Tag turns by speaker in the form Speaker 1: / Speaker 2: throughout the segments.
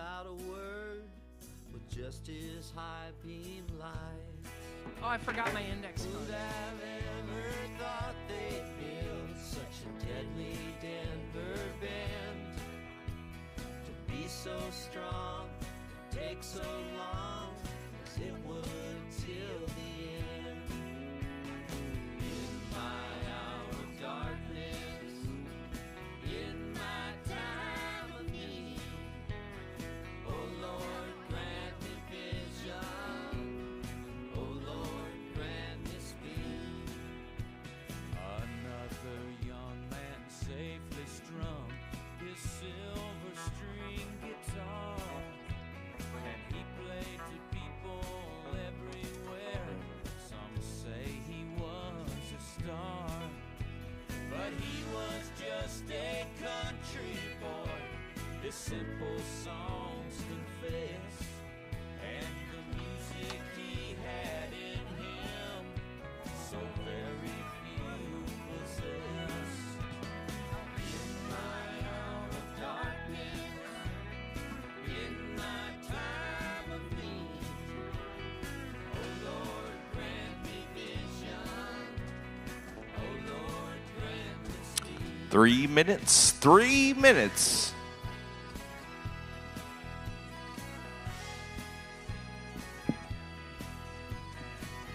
Speaker 1: without a word, with just his high beam lights.
Speaker 2: Oh, I forgot my index card.
Speaker 1: Who'd have ever thought they'd build such a deadly Denver band? To be so strong, take so long, as it would till the end. In my hour of darkness, in my time of need, oh Lord, grant me vision, oh Lord, grant me speed.
Speaker 3: Another young man safely strummed his silver string guitar, and he played to people everywhere. Some say he was a star, but he was just a country boy. His simple songs confess, and the music he had in him, so very few possess. In my hour of darkness, in my time of need, oh Lord, grant me vision, oh Lord, grant me speed.
Speaker 4: 3 minutes. 3 minutes.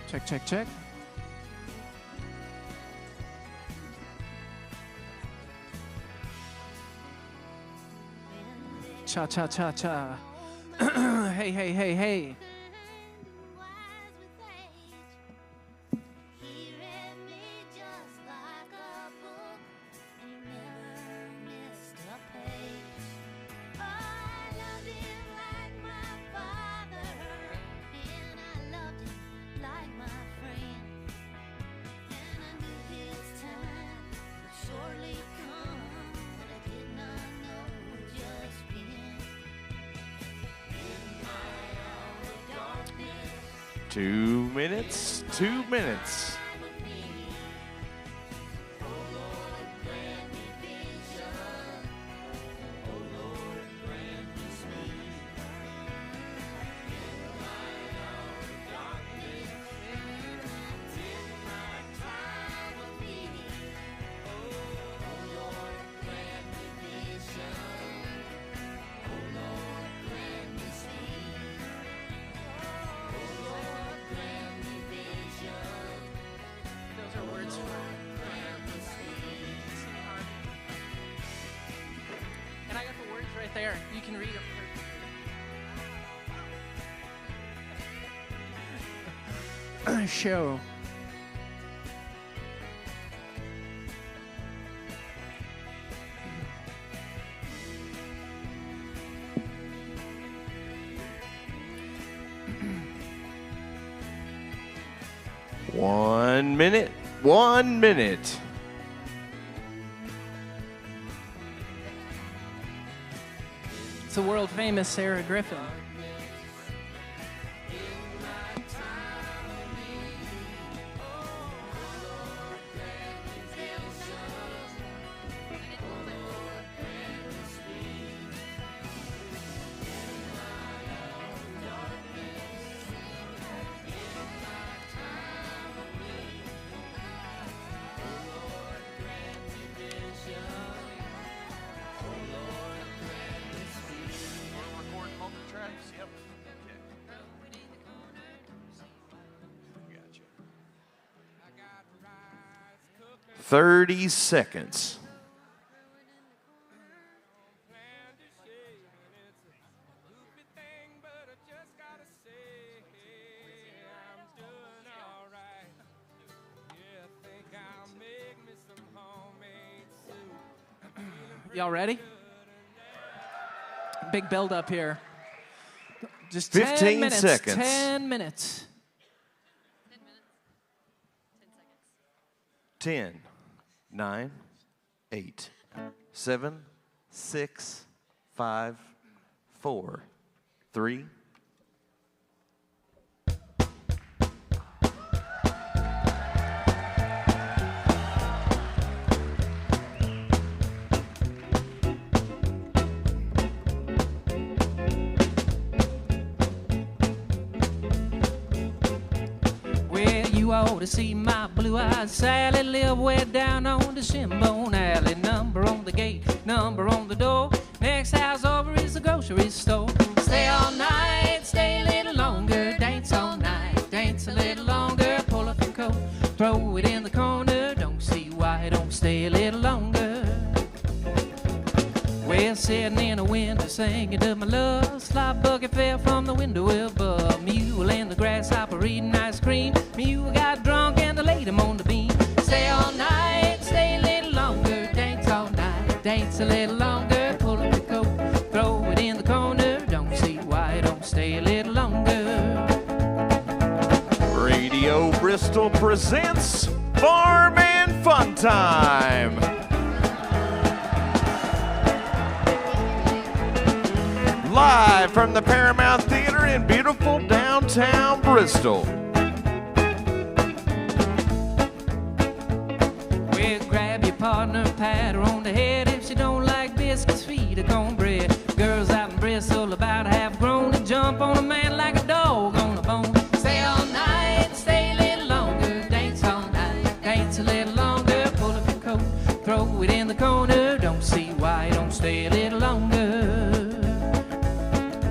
Speaker 2: Check, check, check. Cha, cha, cha, cha. Hey, hey, hey, hey.
Speaker 5: Surely come, but I did not know just when.
Speaker 4: 2 minutes. 2 minutes.
Speaker 2: Those are words for and I got the words right there. You can read them. Show.
Speaker 4: One minute. 1 minute.
Speaker 2: It's the world famous Sarah Griffin.
Speaker 6: Recording multiple tracks? Yep. Gotcha.
Speaker 4: 30 seconds.
Speaker 2: Y'all ready? Big build up here. Just
Speaker 4: 15
Speaker 2: 10 minutes.
Speaker 4: seconds.
Speaker 2: 10 minutes.
Speaker 4: 10, 9, 8, 7, 6, 5, 4, 3.
Speaker 2: door to see my blue-eyed Sally live way down on the Shinbone Alley. Number on the gate, number on the door. Next house over is the grocery store. Stay all night, stay a little longer. Dance all night, dance a little longer. Pull up your coat, throw it in the corner. Don't see why don't stay a little longer. Well, sitting in a window singing to my love. Slop bucket fell from the window above. Mule and the grasshopper eating ice cream. Mule got drunk and I laid him on the beam. Stay all night, stay a little longer. Dance all night, dance a little longer. Pull up your coat, throw it in the corner. Don't see why don't stay a little longer.
Speaker 4: Radio Bristol presents Farm and Fun Time. Live from the Paramount Theater in beautiful downtown Bristol.
Speaker 2: Well, grab your partner, pat her on the head. If she don't like biscuits, feed her cornbread. Girls out in Bristol about half grown and jump on a man like a dog on a bone. Stay all night, stay a little longer. Dance all night, dance a little longer. Pull up your coat, throw it in the corner. Don't see why don't stay a little longer.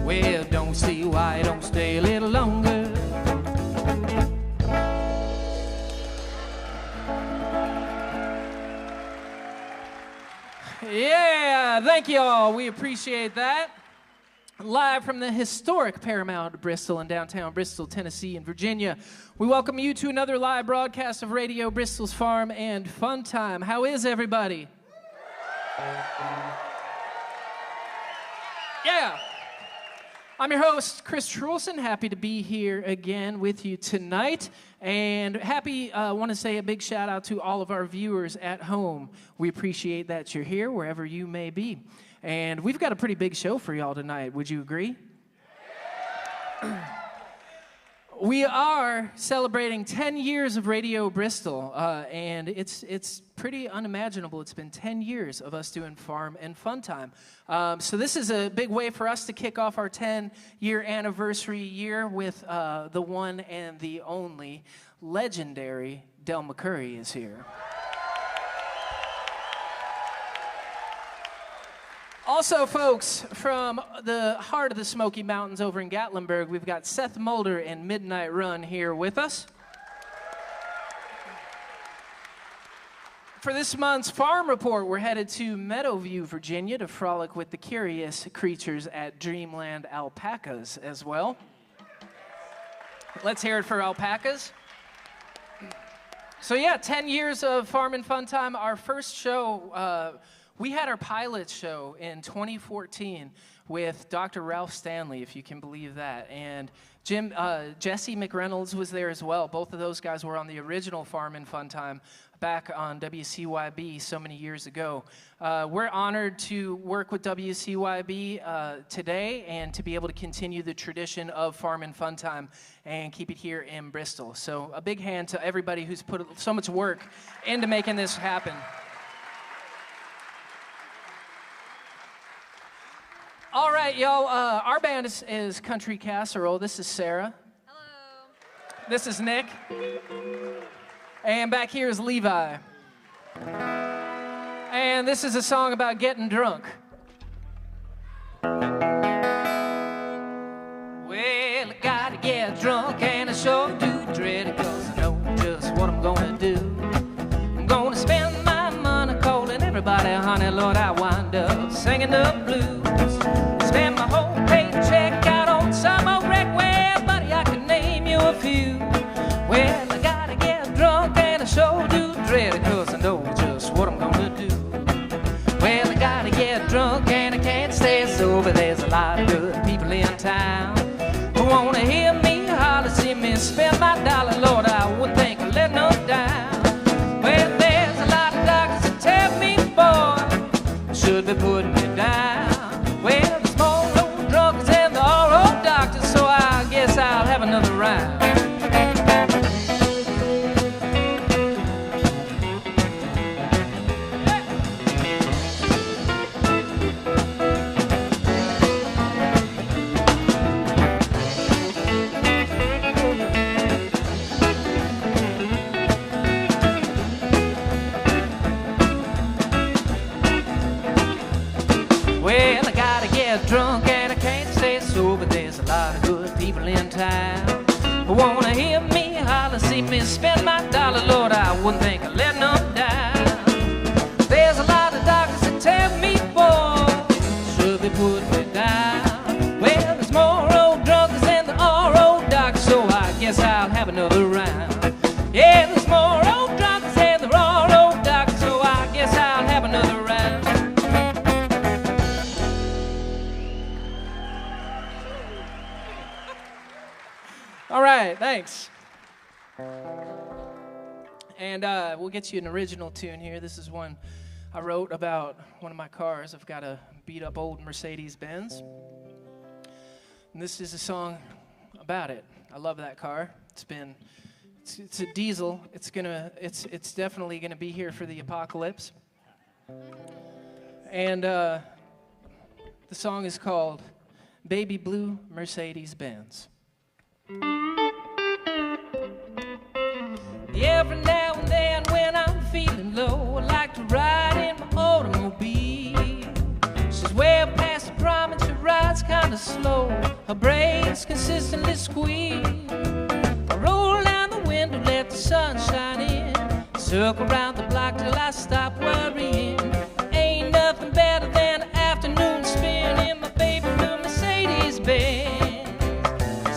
Speaker 2: Well, don't see why don't stay a little longer. Yeah, thank you all. We appreciate that. Live from the historic Paramount Bristol in downtown Bristol, Tennessee, and Virginia, we welcome you to another live broadcast of Radio Bristol's Farm and Fun Time. How is everybody? Yeah. I'm your host, Chris Trulson. Happy to be here again with you tonight. And want to say a big shout out to all of our viewers at home. We appreciate that you're here, wherever you may be. And we've got a pretty big show for y'all tonight. Would you agree? We are celebrating 10 years of Radio Bristol, and it's pretty unimaginable. It's been 10 years of us doing Farm and Fun Time. So this is a big way for us to kick off our 10-year anniversary year with the one and the only legendary Del McCoury is here. Also, folks, from the heart of the Smoky Mountains over in Gatlinburg, we've got Seth Mulder and Midnight Run here with us. For this month's Farm Report, we're headed to Meadowview, Virginia, to frolic with the curious creatures at Dreamland Alpacas as well. Let's hear it for alpacas. So yeah, 10 years of Farm and Fun Time. Our first show, we had our pilot show in 2014 with Dr. Ralph Stanley, if you can believe that. And Jesse McReynolds was there as well. Both of those guys were on the original Farm and Fun Time back on WCYB so many years ago. We're honored to work with WCYB today and to be able to continue the tradition of Farm and Fun Time and keep it here in Bristol. So a big hand to everybody who's put so much work into making this happen. All right, y'all, our band is Country Casserole. This is Sarah.
Speaker 5: Hello.
Speaker 2: This is Nick. And back here is Levi. And this is a song about getting drunk. Well, I gotta get drunk and I sure do dread it, 'cause I know just what I'm gonna do. I'm gonna spend my money calling everybody, honey, Lord, I wind up singing the blues. Spend my whole paycheck out on some old wreck. Well, buddy, I can name you a few. Well, I gotta get drunk and I sure do dread it, 'cause I know just what I'm gonna do. Well, I gotta get drunk and I can't stay sober. There's a lot of good people in town who wanna hear me holler, see me spend my dollar. Lord, I wouldn't think of letting them down. Well, there's a lot of doctors that tell me, boy, I should be putting me down. Well, the small old drunkards and the all old doctors, so I guess I'll have another round. get drunk and I can't stay sober. There's a lot of good people in town who wanna hear me holler, see me spend my dollar. Lord, I wouldn't think of letting them down. There's a lot of doctors that tell me, boy, should be putting me down. Well, there's more old drunkards than there are old doctors, so I guess I'll have another round. Yeah, there's more old drunkards than there are old doctors, so I guess I'll have another round. All right, thanks. And we'll get you an original tune here. This is one I wrote about one of my cars. I've got a beat-up old Mercedes-Benz. And this is a song about it. I love that car. It's a diesel. It's definitely gonna be here for the apocalypse. And the song is called Baby Blue Mercedes-Benz. Every now and then when I'm feeling low, I like to ride in my automobile. She's way past the prime and she rides kinda slow. Her brakes consistently squeal. I roll down the window, let the sun shine in. Circle around the block till I stop worrying. Ain't nothing better than an afternoon spin in my baby blue Mercedes-Benz.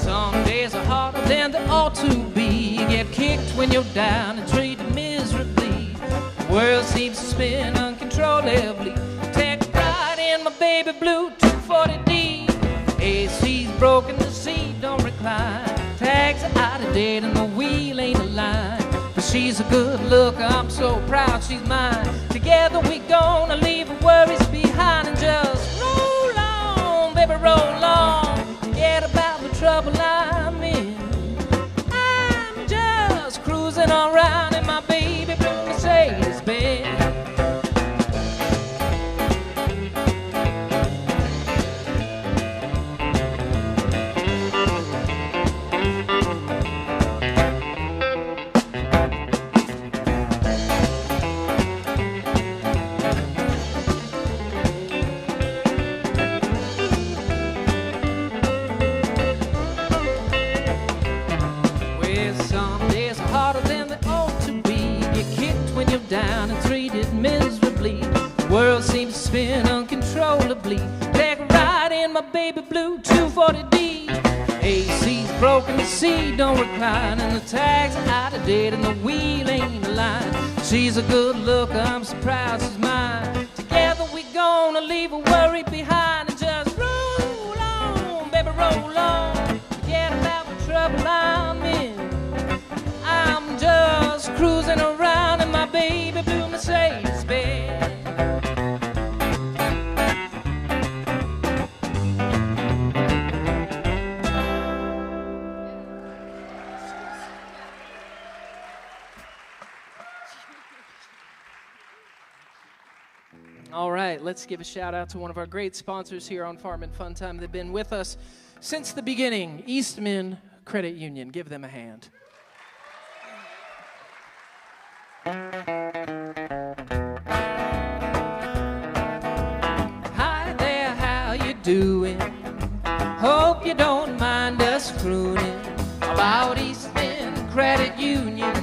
Speaker 2: Some days are harder than they ought to be. You get kicked when you're down and treated miserably. The world seems to spin uncontrollably. Take a ride in my baby blue 240D. AC's broken, the seat don't recline. Tags are out of date and the wheel ain't aligned. But she's a good looker, I'm so proud she's mine. Together we gonna leave her worries behind and just roll on, baby, roll on. Forget about the trouble I'm in. I'm just cruising around in my baby blue Mercedes-Benz. Down and treated miserably. The world seems to spin uncontrollably. Take a ride in my baby blue 240D. AC's broken, the seat don't recline, and the tags are out of date and the wheel ain't aligned. She's a good looker, I'm so proud she's mine. Together we gonna leave a worry behind and just roll on, baby, roll on. Forget about the trouble I'm in. I'm just cruising around in my baby blue Mercedes-Benz. All right, let's give a shout out to one of our great sponsors here on Farm and Fun Time. They've been with us since the beginning, Eastman Credit Union. Give them a hand. Hi there, how you doing? Hope you don't mind us crooning about Eastman Credit Union.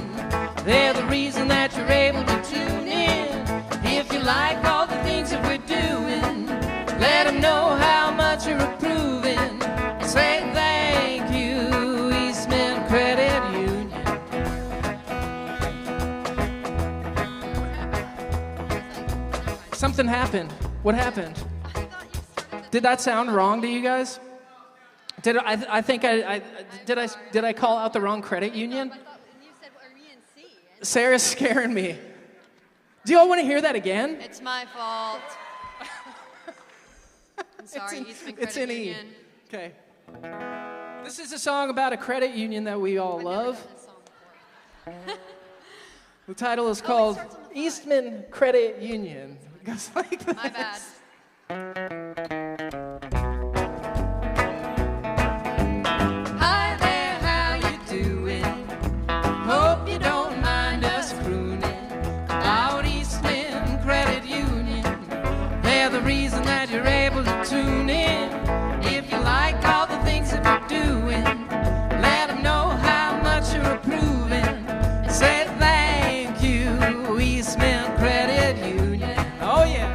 Speaker 2: They're the reason that you're able to tune in. If you like all the things that we're doing, let them know how much you're approving. And say thank you, Eastman Credit Union. Something happened. What happened? Did that sound wrong to you guys? Did I think did I call out the wrong credit union?
Speaker 5: You said, are we in C?
Speaker 2: Sarah's scaring me. Do you all want to hear that again?
Speaker 5: It's my fault. I'm sorry, Eastman
Speaker 2: It's
Speaker 5: Credit
Speaker 2: in E.
Speaker 5: Union.
Speaker 2: Okay. This is a song about a credit union that we all love. The title is called
Speaker 5: starts on the front.
Speaker 2: Eastman Credit Union. It goes like this.
Speaker 5: My bad.
Speaker 2: Hi there, how you doing? Hope you don't mind us crooning about Eastman Credit Union. They're the reason that you're able to tune in. If you like all the things that we're doing, let them know how much you're approving. Say thank you, Eastman Credit Union. Oh yeah.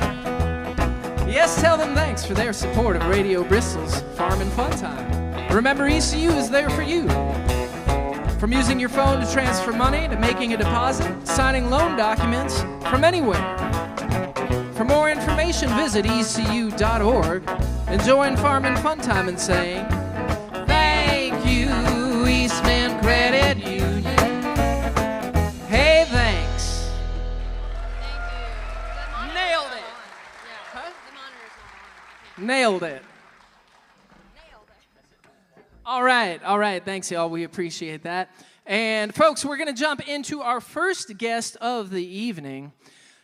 Speaker 2: Yes, tell them thanks for their support of Radio Bristol's Farm and Fun Time. Remember, ECU is there for you. From using your phone to transfer money, to making a deposit, signing loan documents from anywhere. For more information, visit ecu.org and join Farm and Fun Time in saying, thank you, Eastman Credit Union. Hey, thanks.
Speaker 5: Thank you.
Speaker 2: Nailed it.
Speaker 5: Yeah.
Speaker 2: Huh?
Speaker 5: The monitor's not on.
Speaker 2: Nailed it.
Speaker 5: Nailed it.
Speaker 2: All right. Thanks, y'all. We appreciate that. And, folks, we're going to jump into our first guest of the evening.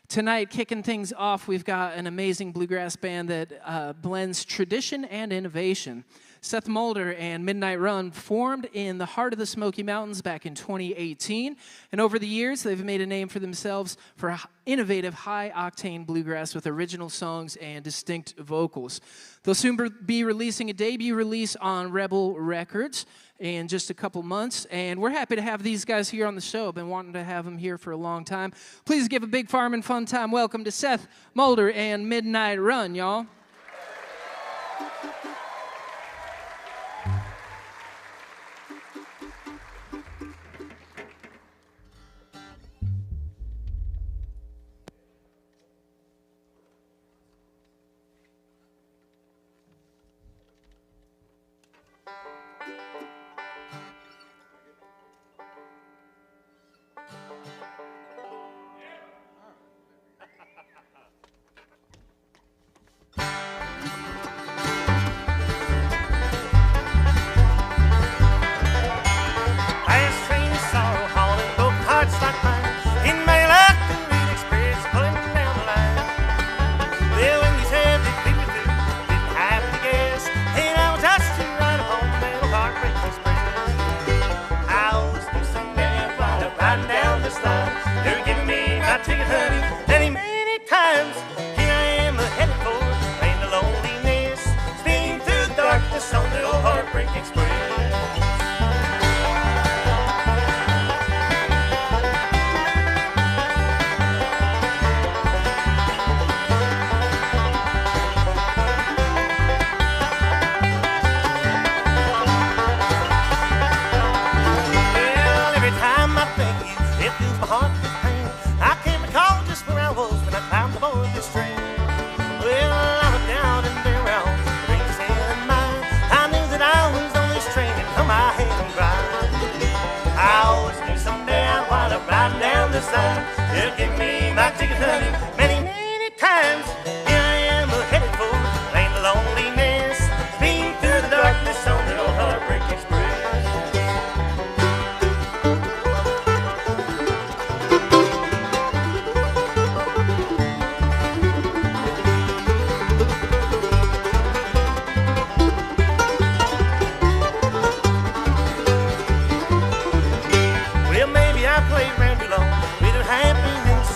Speaker 2: Tonight, kicking things off, we've got an amazing bluegrass band that blends tradition and innovation. Seth Mulder and Midnight Run formed in the heart of the Smoky Mountains back in 2018. And over the years, they've made a name for themselves for innovative, high-octane bluegrass with original songs and distinct vocals. They'll soon be releasing a debut release on Rebel Records in just a couple months, and we're happy to have these guys here on the show. I've been wanting to have them here for a long time. Please give a big Farm and Fun Time welcome to Seth Mulder and Midnight Run, y'all.
Speaker 7: Last train of sorrow hauling broken hearts like mine. In my luck, the real experience pulling down the line. Well, when you said that we were through, didn't have to guess. And I was just to ride home, little heartbreak express. I always knew someday while I'm riding down this line, you're giving me my ticket, honey. Many times, here I am headed for land of loneliness, speeding through the darkness on the old heartbreak express. It fills my heart with pain. I can't recall just where I was when I climbed aboard this train. Well, I looked down and there around the rings in mine. I knew that I was on this train and hung my head and cried. I always knew someday I'd wind up riding down this line. They'll give me my ticket, honey, many, many times. Here I am headed for land of loneliness, speeding through the darkness on the old heartbreak express. Well, maybe I played around too long with her happiness.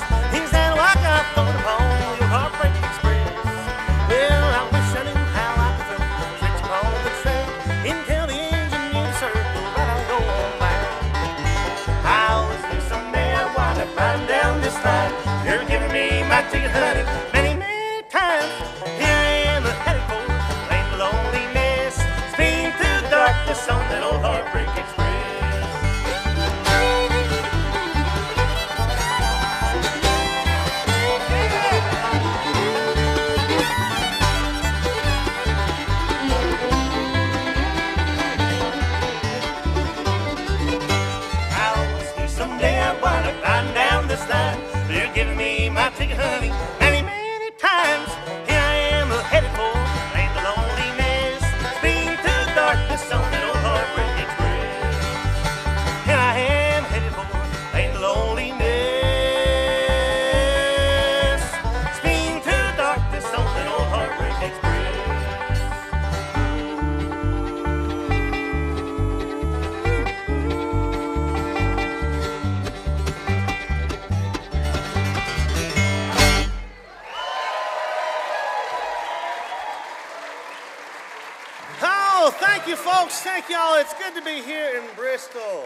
Speaker 7: you, folks. Thank y'all. It's good to be here in Bristol.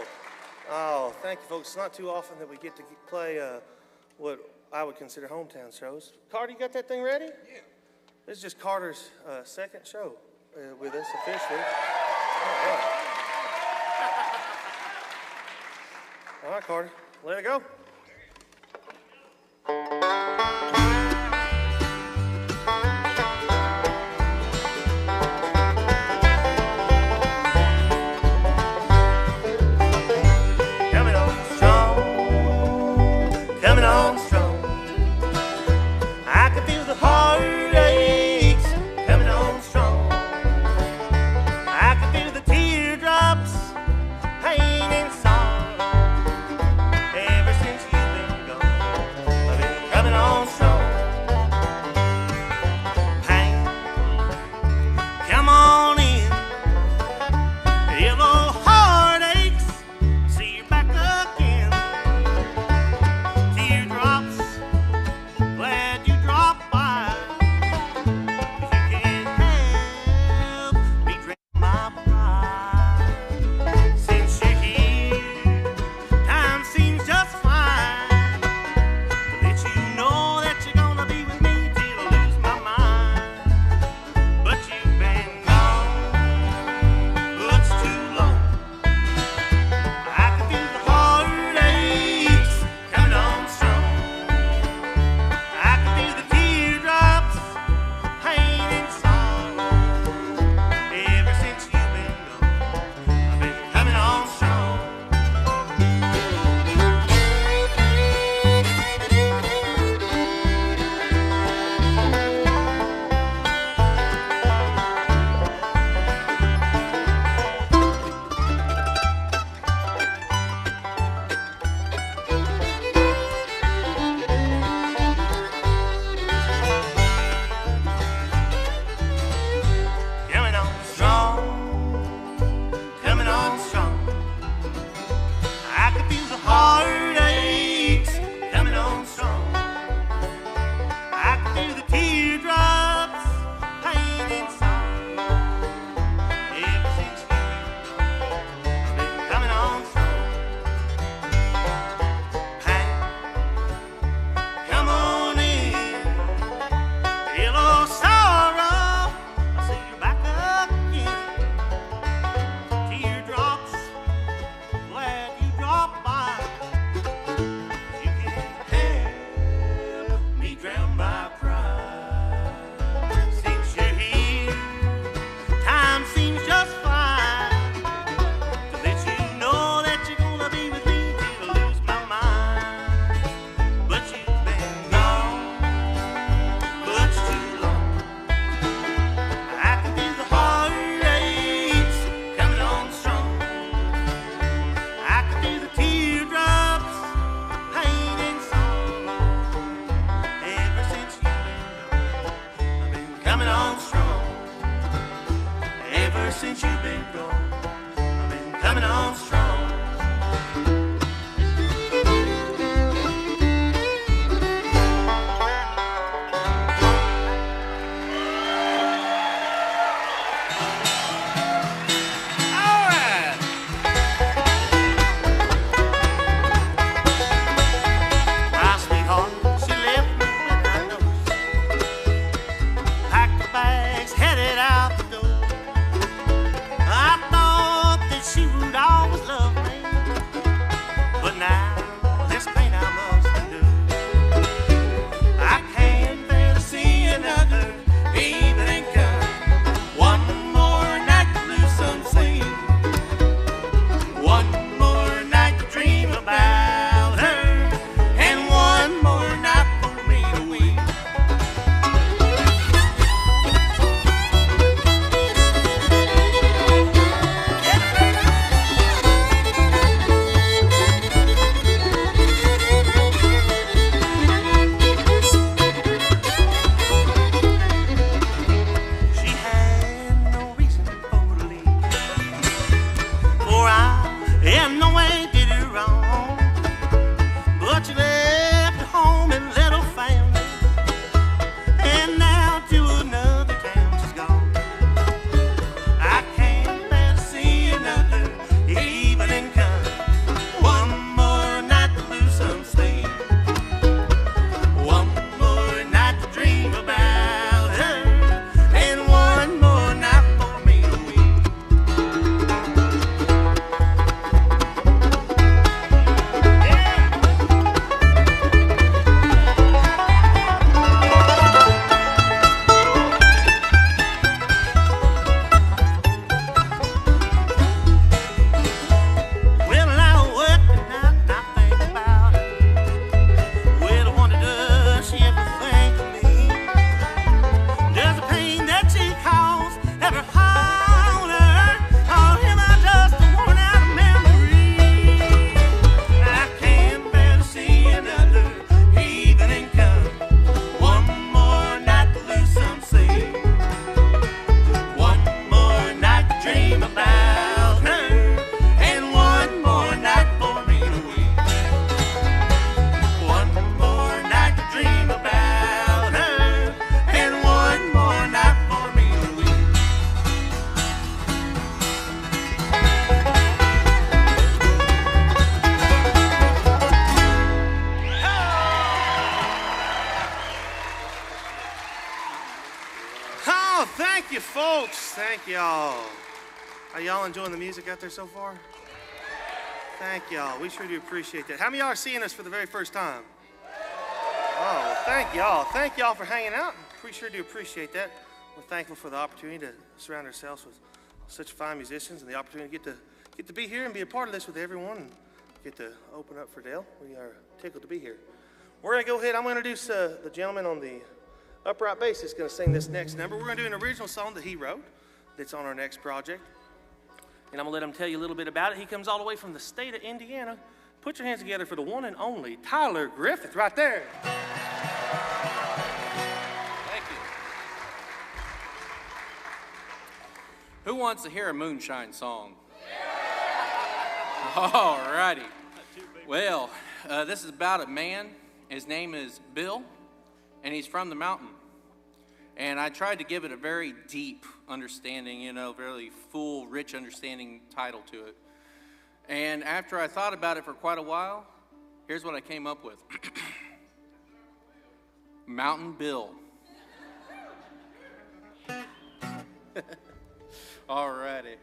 Speaker 7: Oh, thank you, folks. It's not too often that we get to play what I would consider hometown shows. Carter, you got that thing ready? Yeah. This is just Carter's second show with us officially. All right, Carter, let it go. Coming on strong. I can feel the heartaches coming on strong. I can feel the teardrops, pain and sorrow. Ever since you've been gone, I've been coming on strong. Pain, come on in. Yellow heartaches, see you back again. Teardrops, glad you dropped by. 'Cause you can't help me drink my pride. Since you're here, time seems just fine. To let you know that you're gonna be with me till I lose my mind. But you've been gone much too long. I can feel the heartaches coming on strong. I can feel the teardrops, pain and sorrow. Ever since you've been gone, I've been coming on strong. Coming on strong, coming on strong. I can feel the heartaches coming on strong. I can feel the teardrops, pain and sorrow. Ever since you've been gone, I've been coming on strong. Pain, come on in. Yellow sorrow, I see you back again. Teardrops, glad you dropped by. You can't help me drown my pride. Since you're here, time seems just fine. To let you know that you're gonna be with me till I lose my mind. But you've been gone much too long. I can feel the heartaches coming on strong. I can feel the teardrops, pain and sorrow. Ever since you've been gone, I've been coming on strong. Ever since you've been gone, I've been coming on strong. All right. My sweetheart, she left me with her nose. Packed her bags, headed out the door. I thought Oh, thank you, folks. Thank y'all. Are y'all enjoying the music out there so far? Thank y'all. We sure do appreciate that. How many of y'all are seeing us for the very first time? Oh, well, thank y'all. Thank y'all for hanging out. We sure do appreciate that. We're thankful for the opportunity to surround ourselves with such fine musicians and the opportunity to get to be here and be a part of this with everyone and get to open up for Dale. We are tickled to be here. We're going to go ahead. I'm going to introduce the gentleman on the upright bass that's going to sing this next number. We're going to do an original song that he wrote that's on our next project. And I'm going to let him tell you a little bit about it. He comes all the way from the state of Indiana. Put your hands together for the one and only Tyler Griffith right there.
Speaker 8: Thank you. Who wants to hear a moonshine song? All righty. Well, this is about a man. His name is Bill, and he's from the mountain. And I tried to give it a very deep understanding, very full, rich understanding title to it. And after I thought about it for quite a while, here's what I came up with. Mountain Bill. All righty.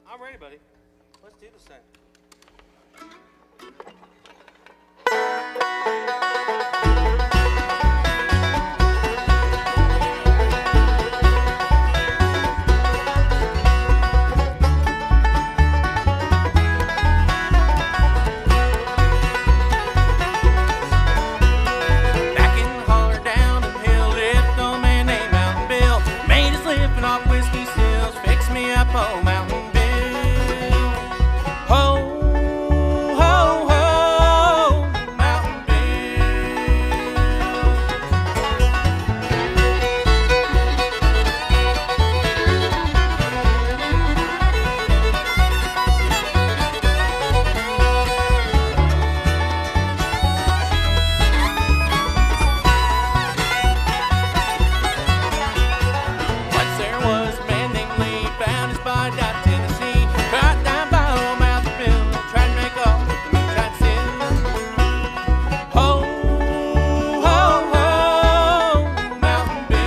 Speaker 7: I'm ready, buddy. Let's do this thing.
Speaker 3: Back in the holler down the hill lived no man named Mountain Bill. Made his living off whiskey stills. Fix me up, oh Mountain Bill. Ho, ho, ho, Mountain Bill. Once there was a man named Lee, found his body down in Tennessee. Right down by old Mountain Bill, trying to make off with the moonshine still. Ho, ho, ho, Mountain Bill.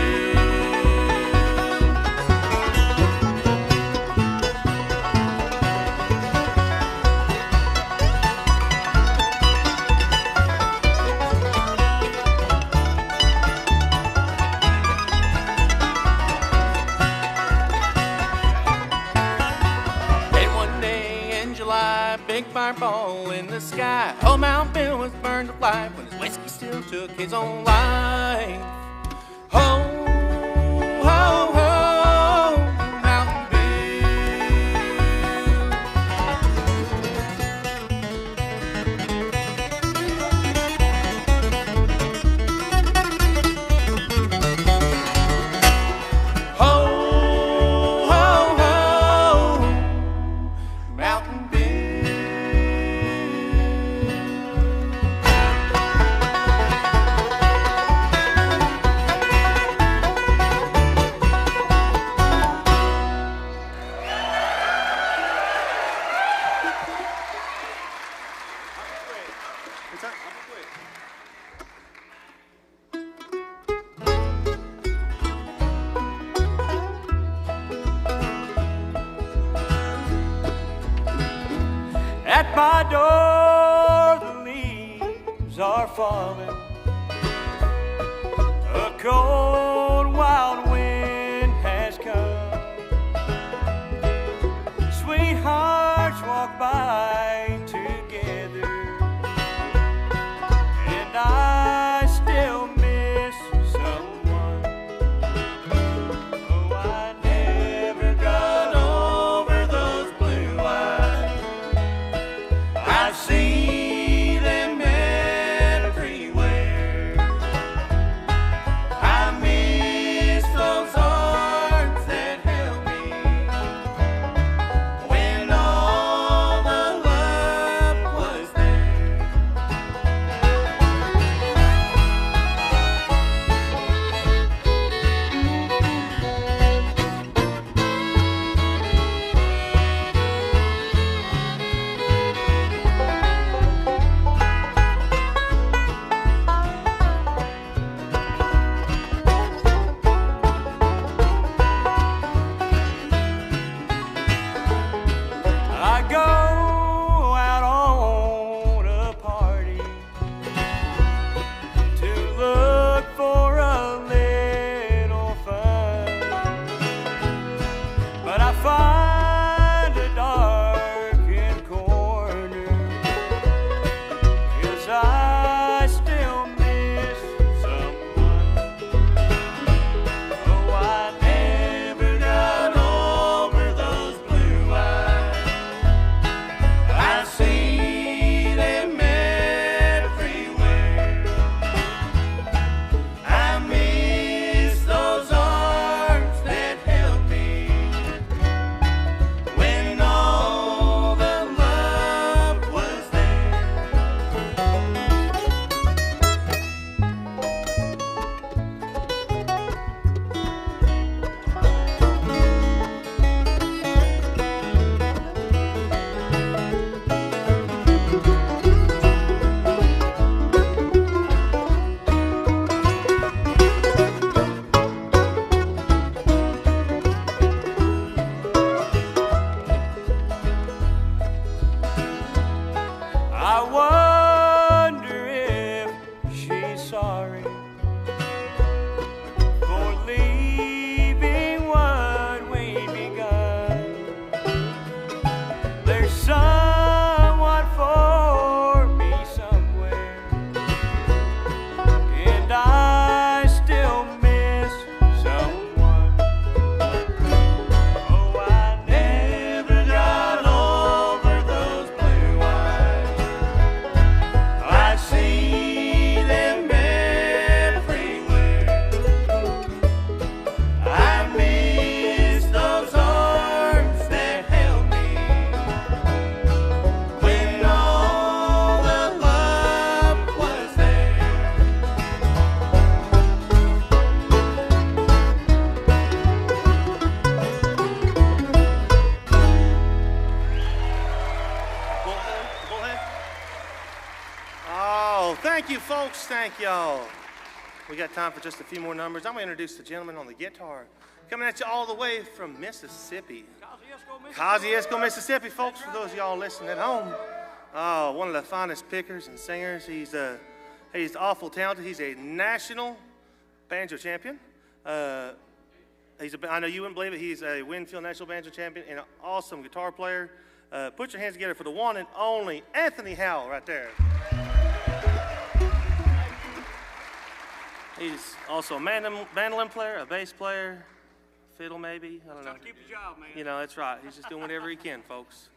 Speaker 3: And one day in July, big fireball in the sky. Old Mountain Bill was burned alive when his whiskey still took his own life. Ho, ho, ho, Mountain Bill. Ho, ho, ho, Mountain Bill.
Speaker 7: It's up.
Speaker 3: At my door, the leaves are falling. A cold, wild wind has come. Sweethearts walk by together, and I still miss someone. Oh, I never got over those blue eyes. I see them everywhere. I miss
Speaker 7: Thank you, folks. Thank y'all. We got time for just a few more numbers. I'm going to introduce the gentleman on the guitar. Coming at you all the way from Mississippi. Kosciuszko, Mississippi, folks, for those of y'all listening at home. Oh, one of the finest pickers and singers. He's awful talented. He's a national banjo champion. I know you wouldn't believe it. He's a Winfield National Banjo Champion and an awesome guitar player. Put your hands together for the one and only Anthony Howell right there. He's also a mandolin player, a bass player, fiddle maybe. I don't know.
Speaker 9: Keep the job, man.
Speaker 7: You know, that's right. He's just doing whatever he can, folks.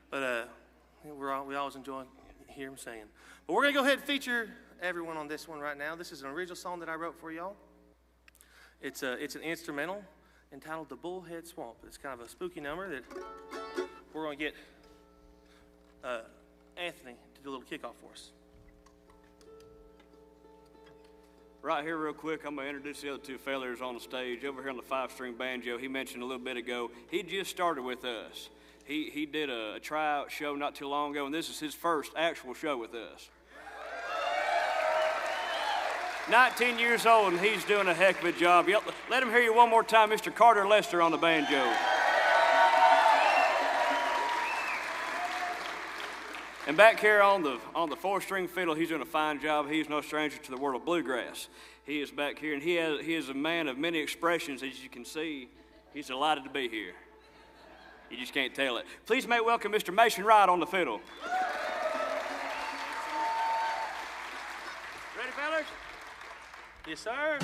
Speaker 7: But we always enjoy hearing him singing. But we're going to go ahead and feature everyone on this one right now. This is an original song that I wrote for y'all. It's an instrumental entitled The Bullhead Swamp. It's kind of a spooky number that we're going to get Anthony to do a little kickoff for us.
Speaker 9: Right here real quick, I'm going to introduce the other two fellas on the stage. Over here on the 5-string banjo, he mentioned a little bit ago, he just started with us. He did a tryout show not too long ago, and this is his first actual show with us. 19 years old, and he's doing a heck of a job. Yep, let him hear you one more time, Mr. Carter Lester on the banjo. And back here on the 4-string fiddle, he's doing a fine job. He's no stranger to the world of bluegrass. He is back here, and he is a man of many expressions. As you can see, he's delighted to be here. You just can't tell it. Please make welcome Mr. Mason Wright on the fiddle. Ready, fellas?
Speaker 7: Yes, sir.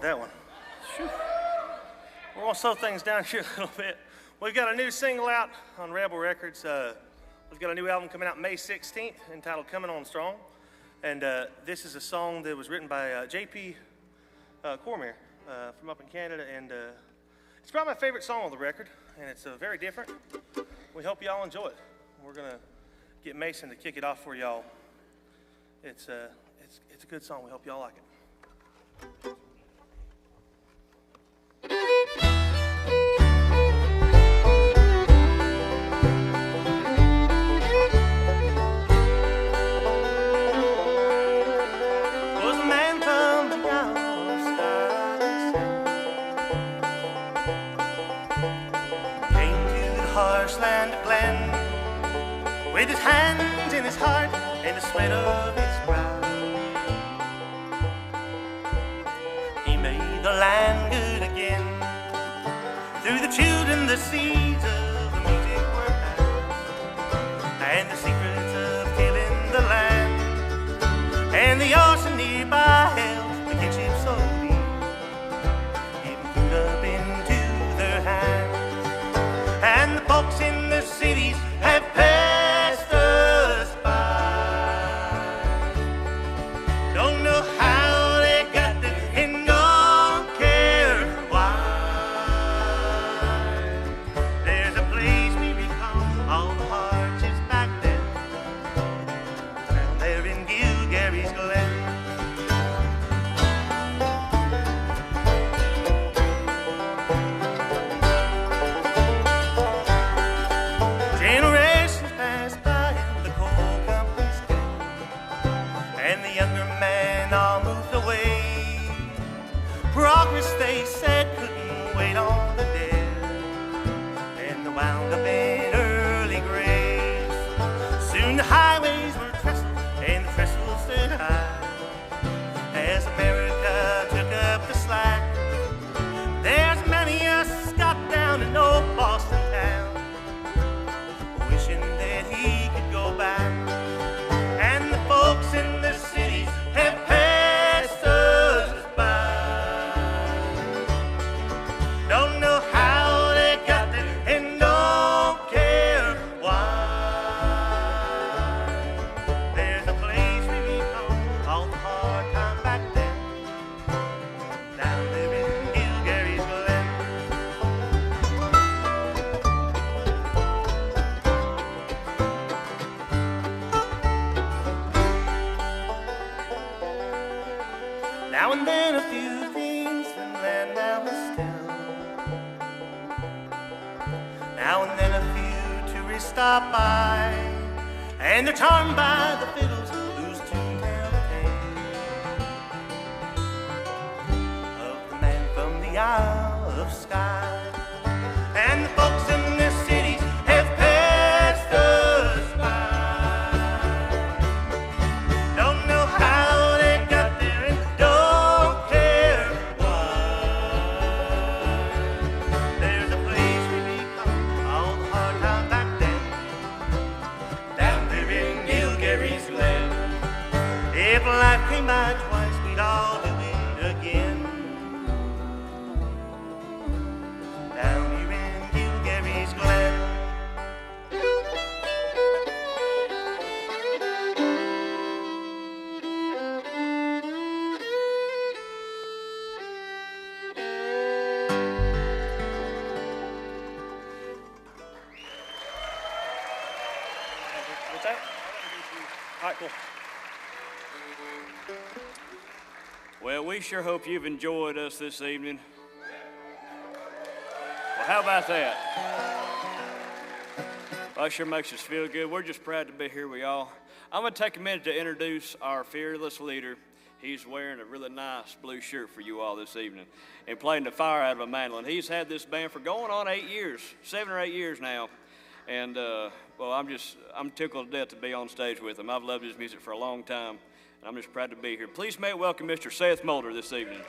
Speaker 7: that one. Whew. We're going to slow things down here a little bit. We've got a new single out on Rebel Records. We've got a new album coming out May 16th entitled Coming On Strong. And this is a song that was written by J.P. Cormier from up in Canada. And it's probably my favorite song on the record. And it's very different. We hope y'all enjoy it. We're going to get Mason to kick it off for y'all. It's a good song. We hope y'all like it. Land of Glen, with his hands in his heart and the sweat of his brow. He made the land good again. Through the children the seeds of the music were passed, and the secrets of tilling the land, and the ocean nearby held the kinship so deep, even food up into their hands. And the folks in the cities have passed us by. Don't know how they got there and don't care why. There's a place we recall all the hardships back then, down there in Gilgary's Glen. Progress, they said, couldn't wait on the dead, and they wound up in early graves. Soon the highways were trestled, and the trestles stood high, as America took up the slack. There's many a Scot down in old Boston town, wishing that he could go back. And the folks in the cities have passed us by. Don't know how they got there and don't care why. There's a place we recall all the hard time back then, down there in Gilgary's Glen. Now and then a few things from land down the still. Now and then a few tourists stop by, and they're charmed by the fiddles whose tune tell the tale of the man from the Isle of Skye. And the folks in the cities have passed us by. Don't know how they got there and don't care why. There's a place we recall all the hard time back then, down there in Gilgary's Glen. If life came by twice, we'd all do it again, down here in Gilgary's Glen. What's that? All right, cool.
Speaker 9: Well, we sure hope you've enjoyed us this evening. Well, how about that? Well, that sure makes us feel good. We're just proud to be here with y'all. I'm going to take a minute to introduce our fearless leader. He's wearing a really nice blue shirt for you all this evening and playing the fire out of a mandolin. He's had this band for going on 8 years, 7 or 8 years now. And, well, I'm tickled to death to be on stage with him. I've loved his music for a long time, and I'm just proud to be here. Please may welcome Mr. Seth Mulder this evening.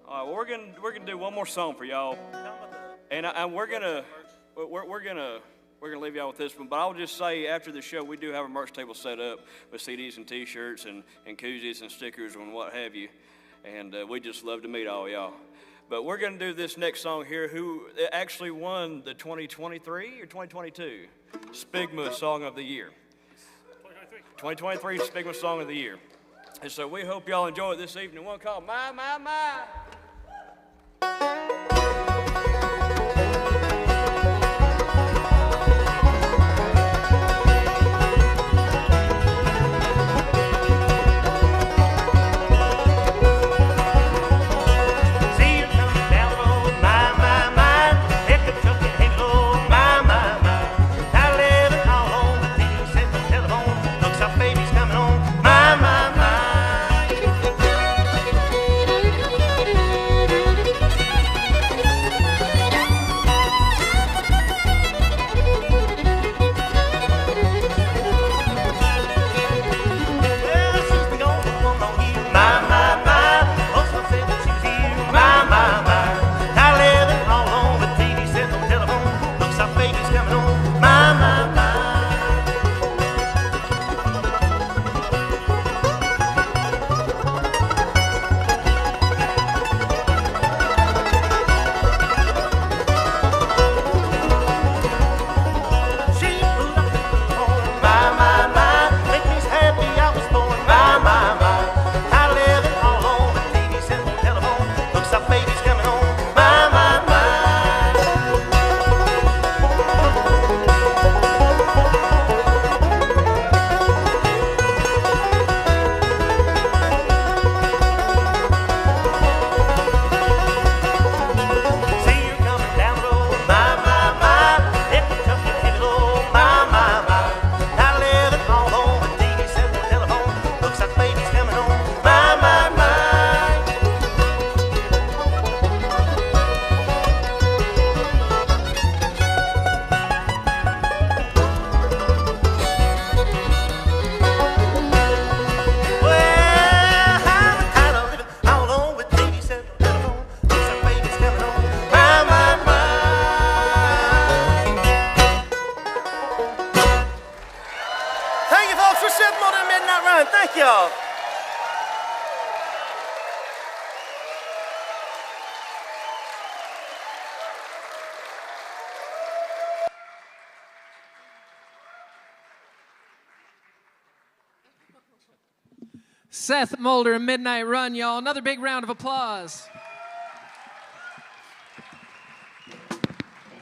Speaker 9: All right, well, we're gonna do one more song for y'all, and we're gonna leave y'all with this one. But I'll just say after the show we do have a merch table set up with CDs and T-shirts and koozies and stickers and what have you, and we just love to meet all y'all. But we're gonna do this next song here. Who actually won the 2023 or 2022 Spigma Song of the Year? 2023 Spigma Song of the Year. And so we hope y'all enjoy it this evening. One called My.
Speaker 7: Seth, Mulder, and Midnight Run. Thank y'all.
Speaker 2: Seth, Mulder, and Midnight Run, y'all. Another big round of applause.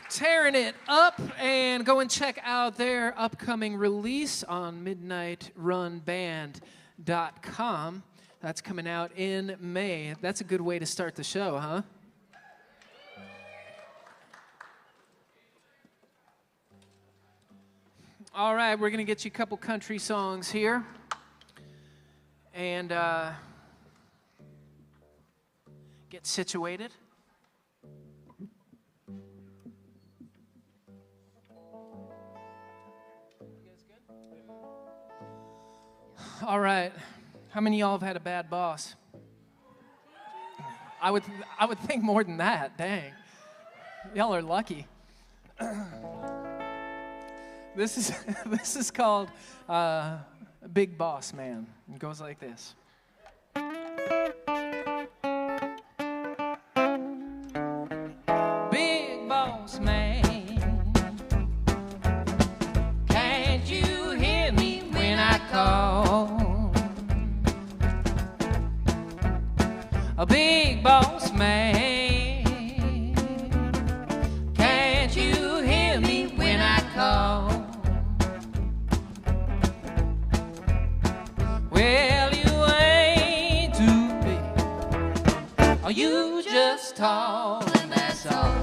Speaker 2: Tearing it up, and go and check out their upcoming release on midnightrunband.com. That's coming out in May. That's a good way to start the show, huh? All right, we're going to get you a couple country songs here. And get situated. All right. How many of y'all have had a bad boss? I would think more than that. Dang. Y'all are lucky. This is called Big Boss Man. It goes like this. Big boss man, can't you hear me when I call? A big boss man, can't you hear me when I call? Well, you ain't too big, or you just tall, and that's all.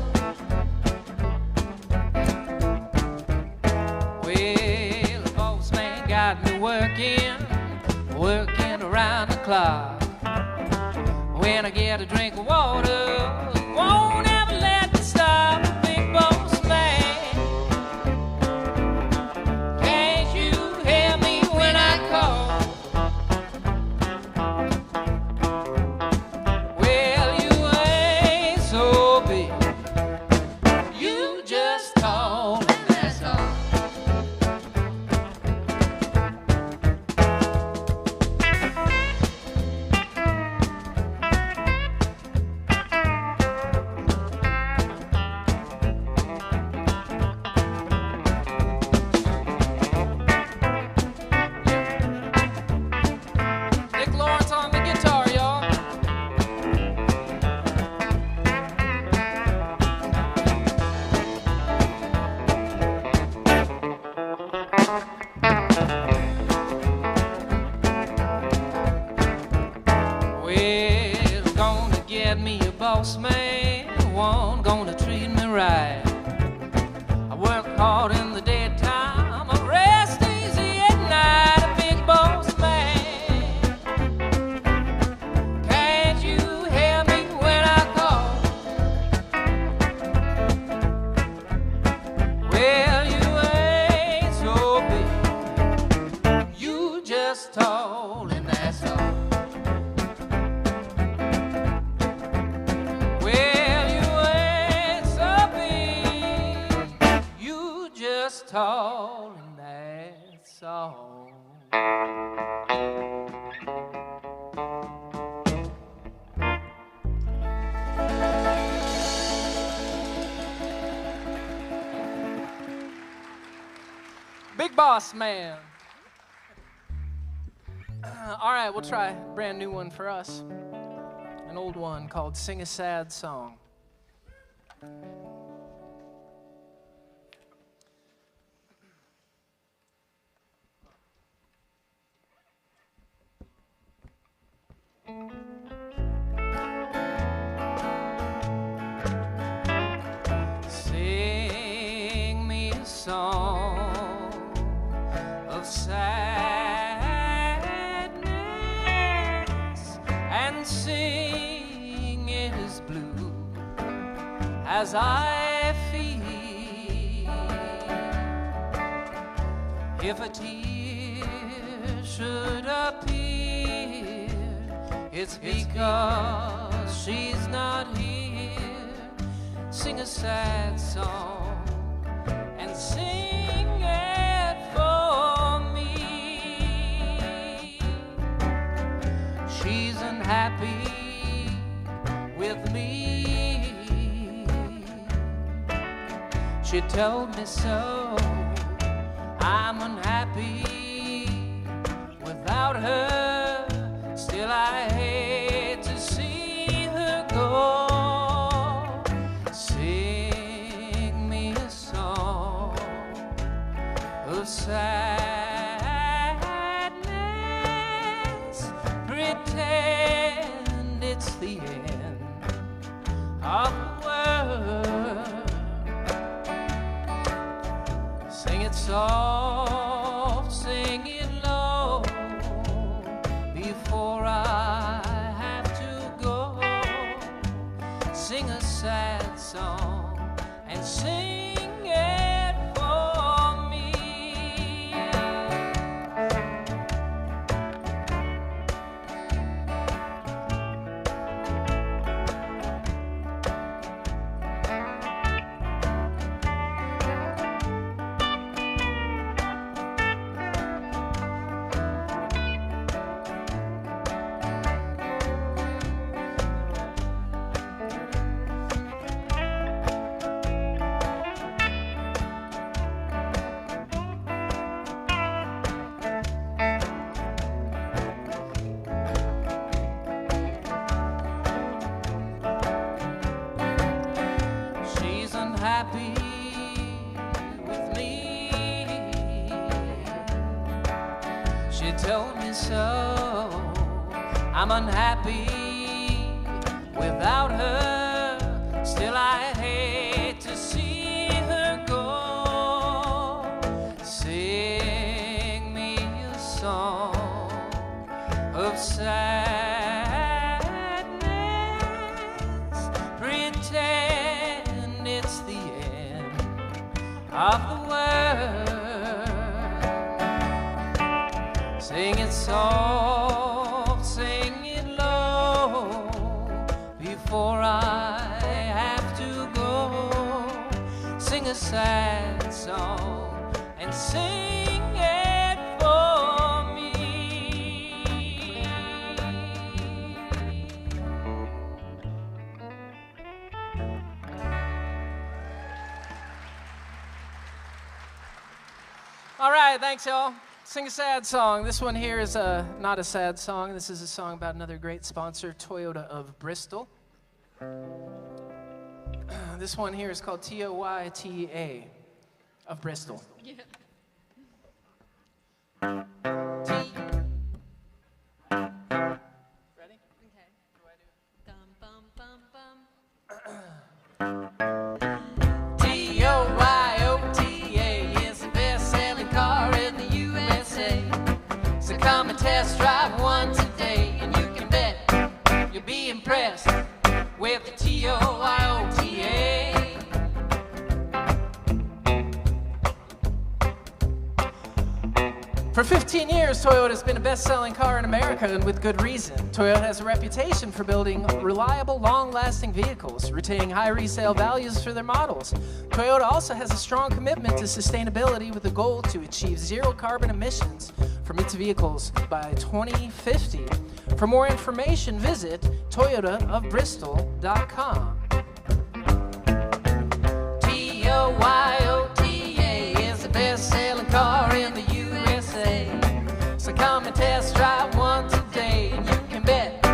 Speaker 2: Well, the boss man got me working around the clock. When I get a drink of water, won't ever let me stop. Big boss man, can't you hear me when I call? Well, you caught in the daytime, a rest easy at night, a big boss man. Can't you hear me when I call? Well, you ain't so big, you just tall, and that's all. Tall, and that's all. Big Boss Man. All right, we'll try a brand new one for us. An old one called Sing a Sad Song. Sing me a song of sadness, and sing it as blue as I feel. If a tear should appear, it's because she's not here. Sing a sad song and sing it for me. She's unhappy with me. She told me so. I'm unhappy without her. Still I hate to see her go. Sing me a song of sadness. Pretend it's the end of the world. Sing it soft, sing it low, before I have to go. Sing a sad song and sing it for me. She's unhappy with me. She told me so. I'm unhappy without her. Still I hate to see her go. Sing me a song of sadness. Pretend it's the end of the world. Sing it soft, sing it low, before I have to go. Sing a sad song and sing it for me. All right, thanks, y'all. Sing a sad song. This one here is not a sad song. This is a song about another great sponsor, Toyota of Bristol. This one here is called Toyta of Bristol.
Speaker 5: Yeah.
Speaker 2: Ready?
Speaker 5: Okay. Bum, bum, bum, bum.
Speaker 2: Toyota drive one today, and you can bet you'll be impressed with the Toyota. For 15 years, Toyota has been a best-selling car in America, and with good reason. Toyota has a reputation for building reliable, long-lasting vehicles, retaining high resale values for their models. Toyota also has a strong commitment to sustainability with a goal to achieve zero carbon emissions from its vehicles by 2050. For more information, visit toyotaofbristol.com. Toyota is the best-selling car in the USA. So come and test drive one today, and you can bet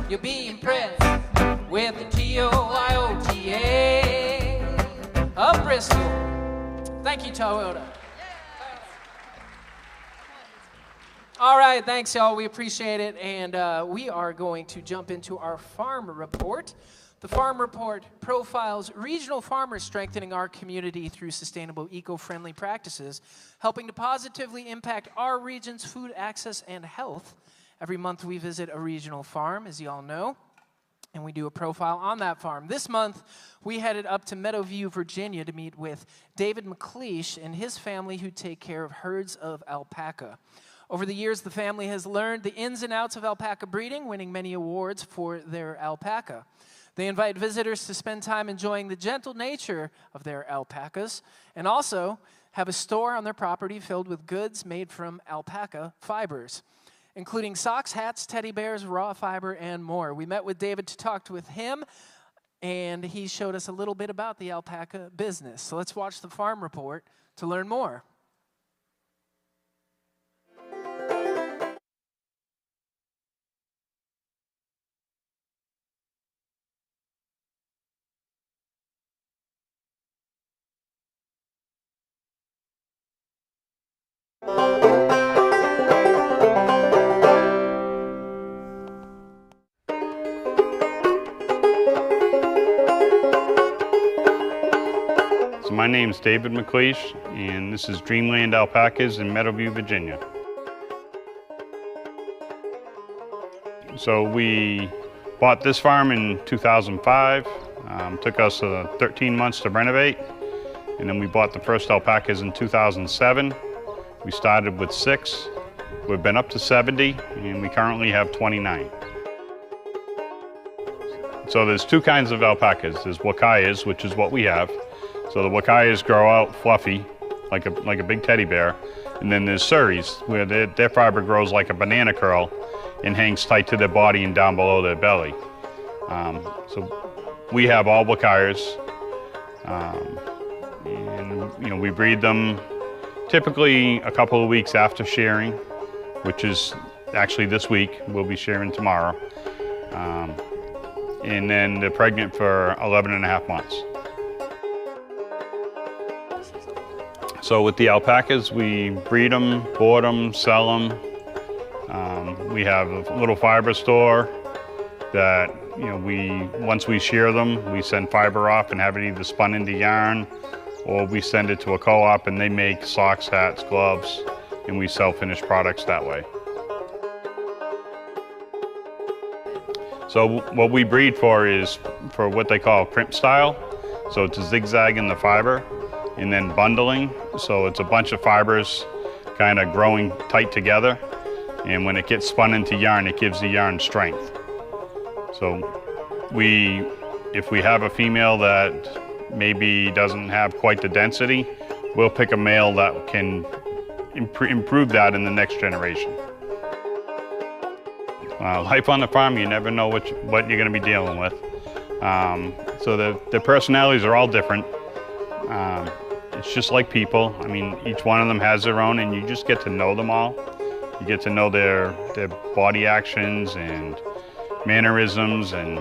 Speaker 2: you'll be impressed with the Toyota of Bristol. Thank you, Toyota. All right, thanks, y'all. We appreciate it, and we are going to jump into our farm report. The Farm Report profiles regional farmers strengthening our community through sustainable, eco-friendly practices, helping to positively impact our region's food access and health. Every month we visit a regional farm, as you all know, and we do a profile on that farm. This month, we headed up to Meadowview, Virginia to meet with David McCoury and his family who take care of herds of alpaca. Over the years, the family has learned the ins and outs of alpaca breeding, winning many awards for their alpaca. They invite visitors to spend time enjoying the gentle nature of their alpacas and also have a store on their property filled with goods made from alpaca fibers, including socks, hats, teddy bears, raw fiber, and more. We met with David to talk with him, and he showed us a little bit about the alpaca business. So let's watch the Farm Report to learn more.
Speaker 10: My name's David McCoury, and this is Dreamland Alpacas in Meadowview, Virginia. So we bought this farm in 2005. Took us 13 months to renovate, and then we bought the first alpacas in 2007. We started with 6. We've been up to 70, and we currently have 29. So there's 2 kinds of alpacas. There's Wakayas, which is what we have. So the Wakayas grow out fluffy, like a big teddy bear. And then there's Surreys, where their fiber grows like a banana curl and hangs tight to their body and down below their belly. So we have all Wakayas. And we breed them typically a couple of weeks after shearing, which is actually this week. We'll be shearing tomorrow. And then they're pregnant for 11 and a half months. So with the alpacas, we breed them, board them, sell them. We have a little fiber store that, once we shear them, we send fiber off and have it either spun into yarn, or we send it to a co-op and they make socks, hats, gloves, and we sell finished products that way. So what we breed for is for what they call crimp style. So it's a zigzag in the fiber, and then bundling. So it's a bunch of fibers kind of growing tight together. And when it gets spun into yarn, it gives the yarn strength. So if we have a female that maybe doesn't have quite the density, we'll pick a male that can improve that in the next generation. Life on the farm, you never know what you're going to be dealing with. So the personalities are all different. It's just like people. I mean, each one of them has their own, and you just get to know them all. You get to know their body actions and mannerisms, and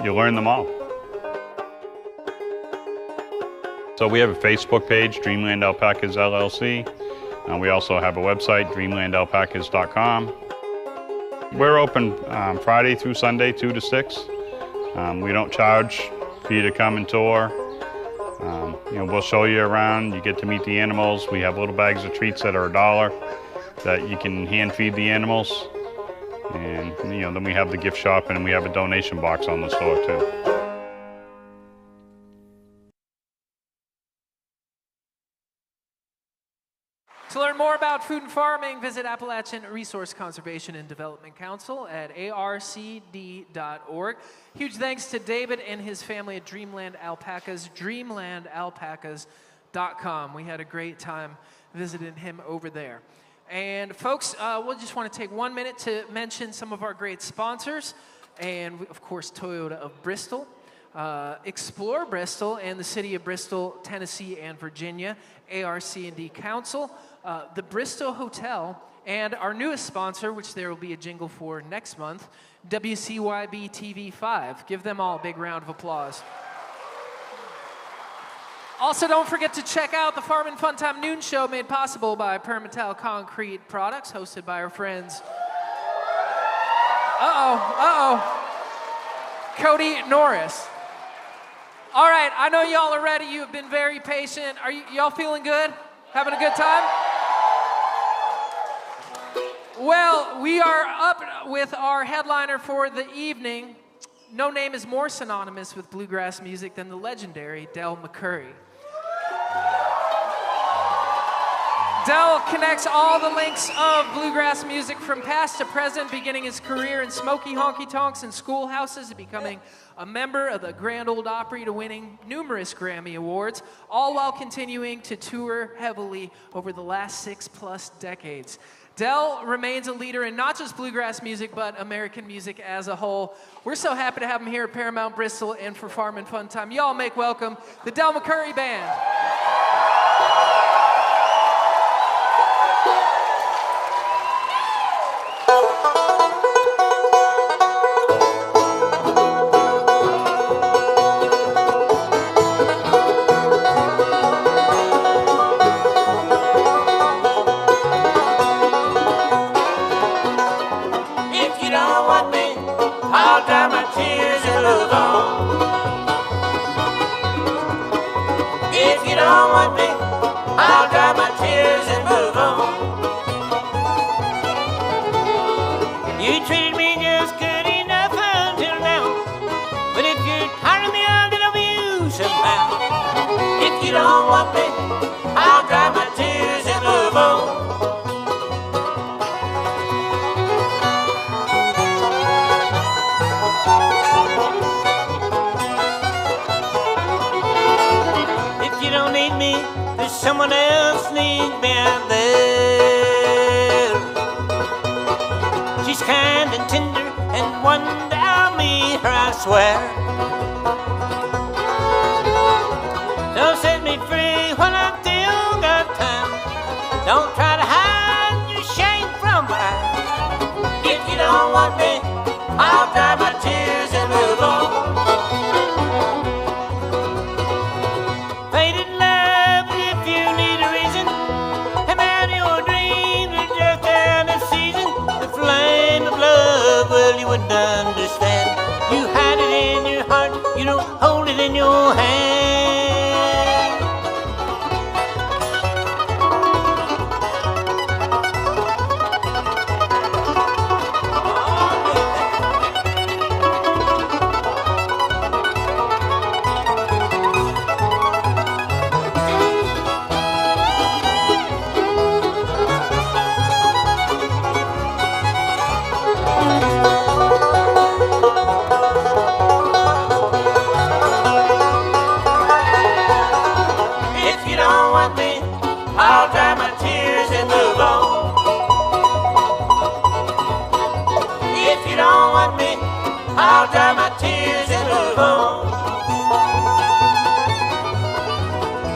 Speaker 10: you learn them all. So we have a Facebook page, Dreamland Alpacas LLC. We also have a website, dreamlandalpacas.com. We're open Friday through Sunday, 2 to 6. We don't charge for you to come and tour. We'll show you around. You get to meet the animals. We have little bags of treats that are $1. that you can hand feed the animals. And then we have the gift shop, and we have a donation box on the store too.
Speaker 2: To learn more about food and farming, visit Appalachian Resource Conservation and Development Council at arcd.org. Huge thanks to David and his family at Dreamland Alpacas, dreamlandalpacas.com. We had a great time visiting him over there. And folks, we'll just want to take 1 minute to mention some of our great sponsors. And of course, Toyota of Bristol, Explore Bristol, and the City of Bristol, Tennessee and Virginia, ARC&D Council, the Bristow Hotel, and our newest sponsor, which there will be a jingle for next month, WCYB TV5. Give them all a big round of applause. Also, don't forget to check out the Farm and Fun Time Noon Show, made possible by Permatel Concrete Products, hosted by our friends Cody Norris. All right, I know y'all are ready. You have been very patient. Are y'all feeling good? Having a good time? Well, we are up with our headliner for the evening. No name is more synonymous with bluegrass music than the legendary Del McCoury. Del connects all the links of bluegrass music from past to present, beginning his career in smoky honky-tonks and schoolhouses to becoming a member of the Grand Ole Opry to winning numerous Grammy Awards, all while continuing to tour heavily over the last 6+ decades. Del remains a leader in not just bluegrass music, but American music as a whole. We're so happy to have him here at Paramount Bristol and for Farm and Fun Time. Y'all make welcome the Del McCoury Band.
Speaker 7: Someone else needs me out there. She's kind and tender, and one day I'll meet her, I swear. Don't set me free when I've still got time. Don't try to hide your shame from my eyes. If you don't want me, I'll dry my tears and move on. Well, you wouldn't understand. You hide it in your heart, you don't hold it in your hand. I'll dry my tears and move on. If you don't want me, I'll dry my tears and move on.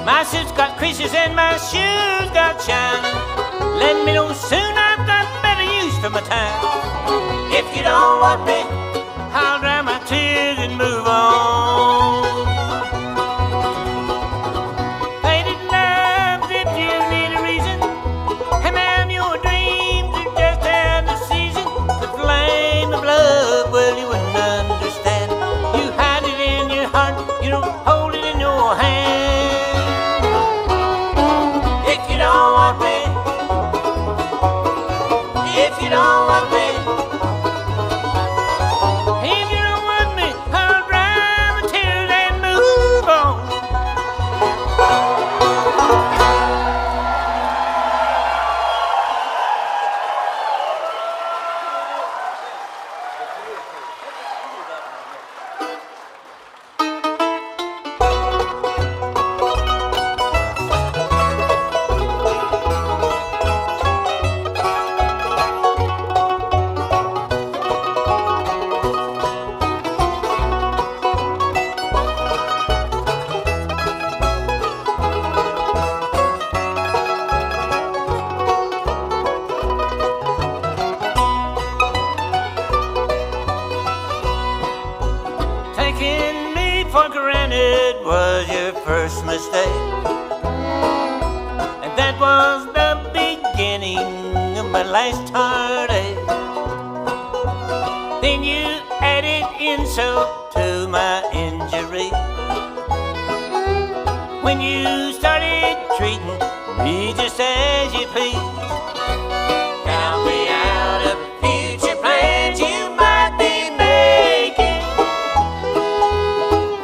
Speaker 7: My suit's got creases and my shoes got shine. Let me know soon, I've got better use for my time. If you don't want me, I'll dry my tears and move on. Well, you wouldn't understand. You hide it in your heart, you don't hold it in your hand. If you don't want me,
Speaker 11: it was your first mistake. And that was the beginning of my last heartache. Then you added insult to my injury when you started treating me just as you please. Count me out of future plans you might be making.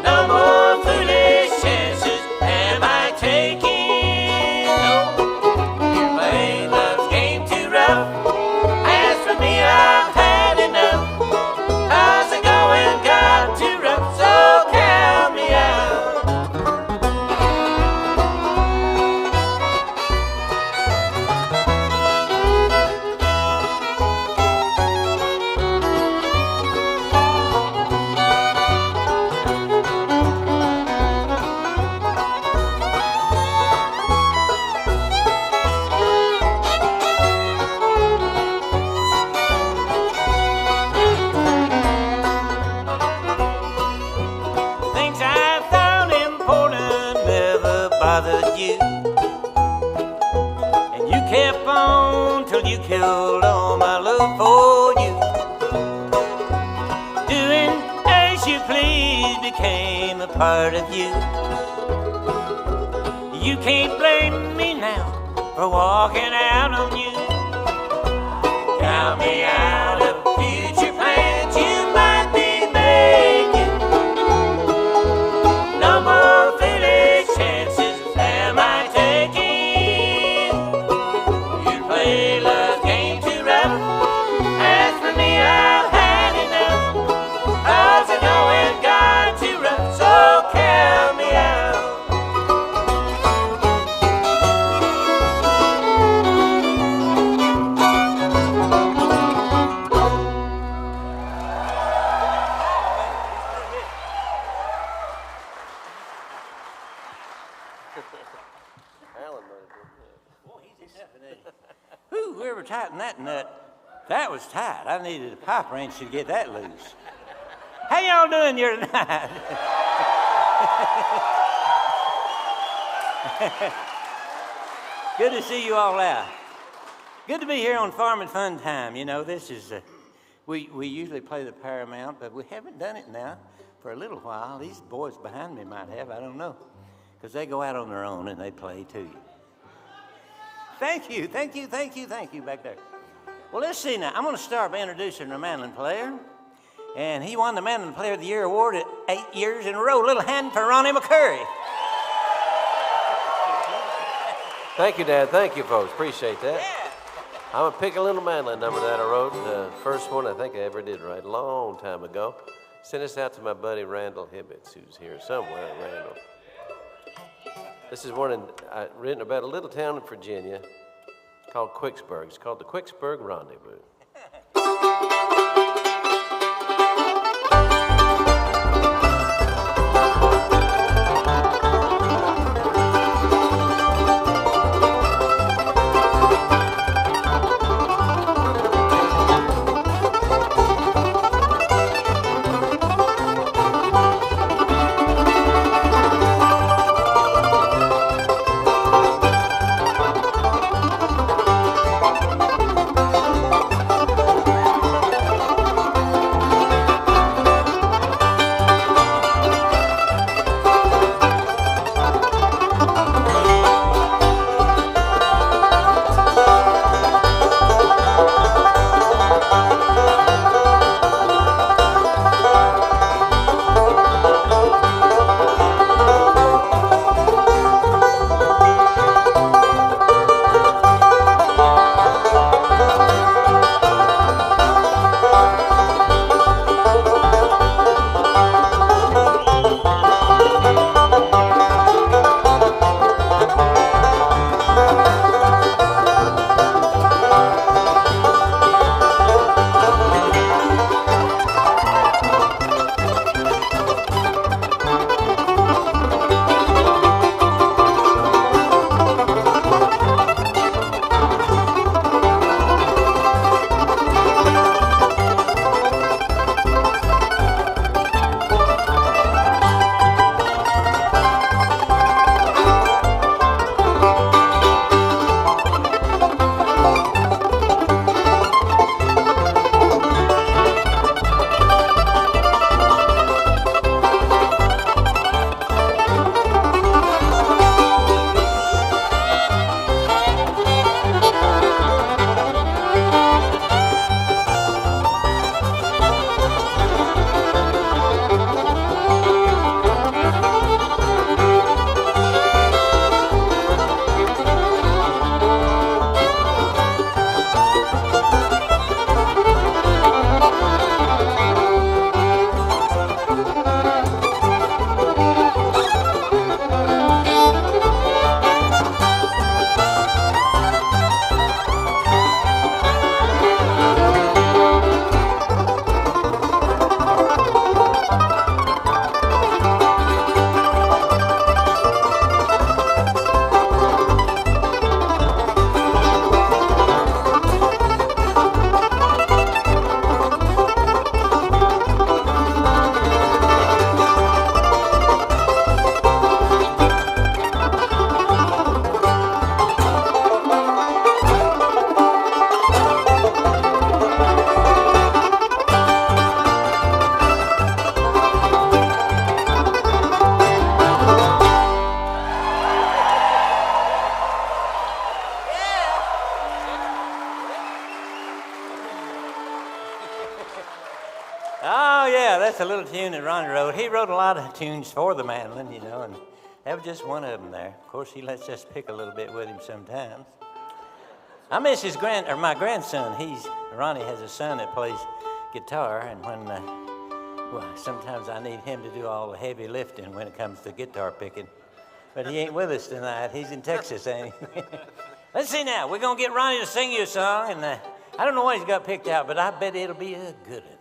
Speaker 11: No more foolish chances am I taking. No, you play love's game too rough. As for me, I've had enough. 'Cause the going got too rough, so count me out. Things I found important never bothered you, and you kept on till you killed all my love for you. Doing as you please became a part of you. You can't blame me now for walking out on you. Count me out of future plans you might be making. No more foolish chances am I taking. You play love's game too rough. As for me, I've had enough. 'Cause the going got too rough, so count me out. Whew, whoever tightened that nut, that was tight. I needed a pipe wrench to get that loose. How y'all doing here tonight? Good to see you all out. Good to be here on Farm and Fun Time. You know, this is, we usually play the Paramount, but we haven't done it now for a little while. These boys behind me might have, I don't know, because they go out on their own and they play too. Thank you back there. Well, let's see now. I'm going to start by introducing our mandolin player. And he won the Mandolin Player of the Year award at 8 years in a row. Little hand for Ronnie McCoury.
Speaker 12: Thank you, Dad. Thank you, folks. Appreciate that. Yeah. I'm going to pick a little mandolin number that I wrote. The first one I think I ever did write a long time ago. Sent this out to my buddy Randall Hibbets, who's here somewhere. Randall. This is one written about a little town in Virginia called Quicksburg. It's called the Quicksburg Rendezvous.
Speaker 11: a little tune that Ronnie wrote. He wrote a lot of tunes for the mandolin, you know, and that was just one of them there. Of course, he lets us pick a little bit with him sometimes. I miss my grandson. Ronnie has a son that plays guitar, and sometimes I need him to do all the heavy lifting when it comes to guitar picking. But he ain't with us tonight. He's in Texas, ain't he? Let's see now. We're going to get Ronnie to sing you a song, and I don't know what he's got picked out, but I bet it'll be a good one.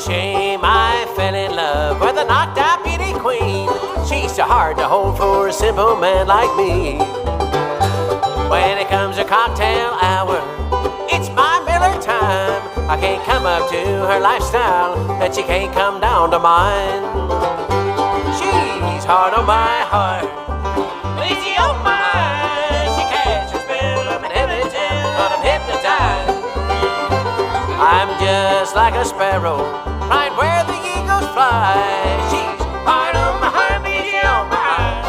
Speaker 12: Shame I fell in love with a knocked out beauty queen. She's too hard to hold for a simple man like me. When it comes to cocktail hour, it's my Miller time. I can't come up to her lifestyle, that she can't come down to mine. She's hard on my heart, lazy on mine. She catches spell, I'm in heaven till, but I'm hypnotized. I'm just like a sparrow, right where the eagles fly. She's hard on my heart, easy on my heart.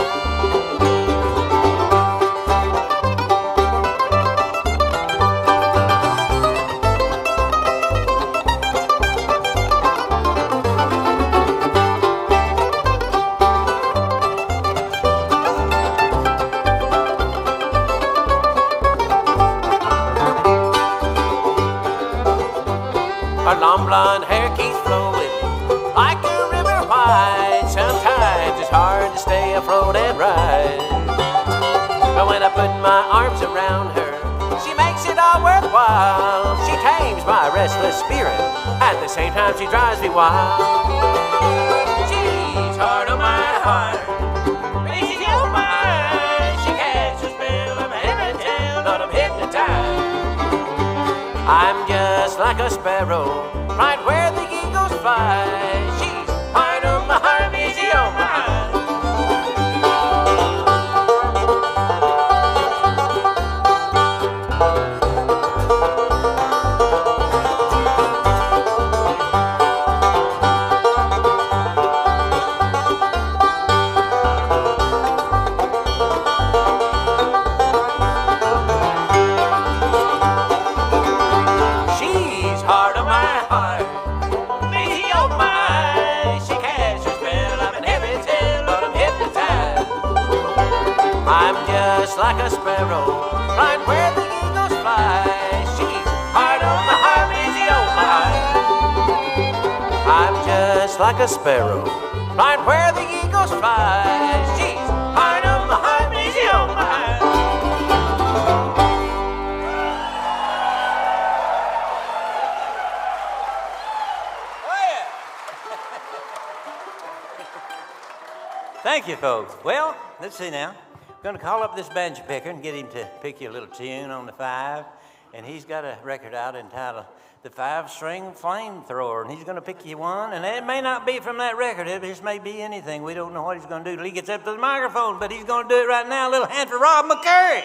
Speaker 12: Her long blonde hair keeps flowing like a river wide. Sometimes it's hard to stay afloat and ride. But when I put my arms around her, she makes it all worthwhile. She tames my restless spirit, at the same time she drives me wild. She's hard on my heart, crazy on my eyes. She catches a spell, I'm heaven till, but I'm hypnotized. I'm just like a sparrow, right where the eagles fly. She's hard on my heart, easy on my eyes. Just like a sparrow, right where the eagles fly. She's hard on my heart, easy on my heart. I'm just like a sparrow, right where the eagles fly. She's hard on my heart, easy on my heart.
Speaker 11: Oh, yeah. Thank you, folks. Well, let's see now. Going to call up this banjo picker and get him to pick you a little tune on the five. And he's got a record out entitled The 5-String Flamethrower. And he's going to pick you one. And it may not be from that record. It just may be anything. We don't know what he's going to do till he gets up to the microphone. But he's going to do it right now. A little hand for Rob McCoury.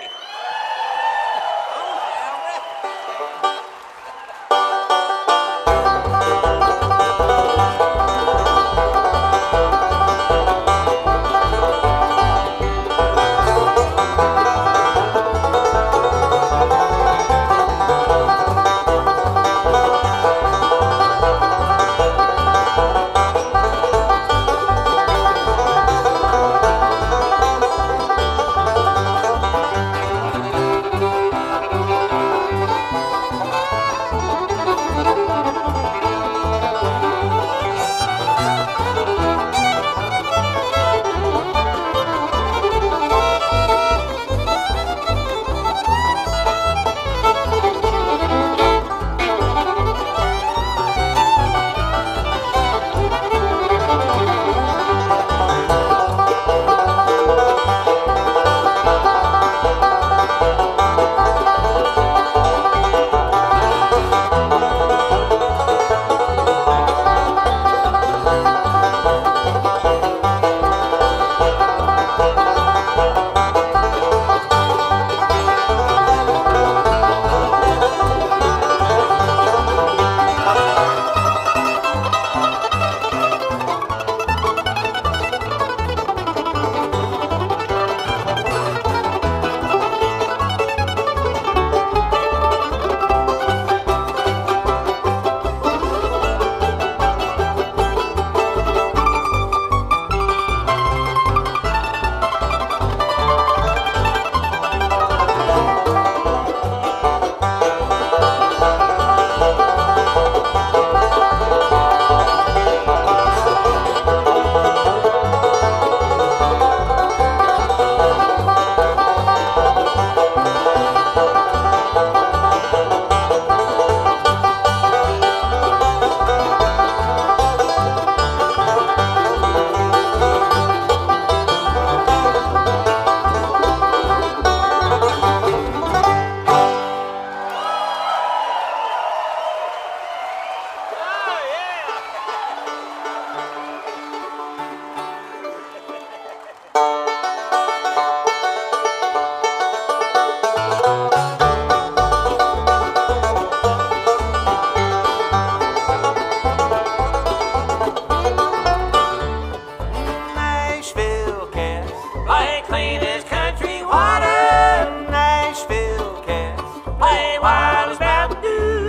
Speaker 11: Nashville cats play wild as Mountain Dew.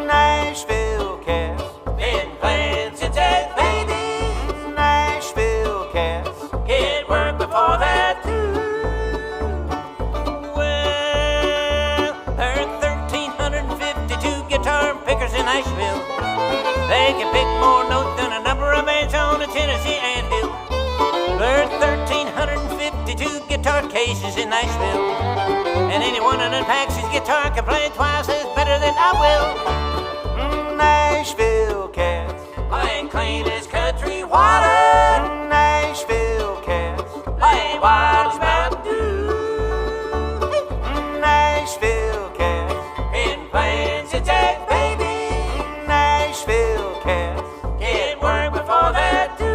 Speaker 11: Nashville cats been playing since 8th, baby. Nashville cats get work before that too. Well, there are 1,352 guitar pickers in Nashville. They can pick more notes than a number of bands on the Tennessee anthill. There are 1,352 guitar cases in Nashville, and anyone that unpacks his guitar can play it twice as better than I will. Nashville cats playing clean as country water. Nashville cats play wild as Mountain Dew. Nashville cats been playing since 8th, baby. Nashville cats get work before that too.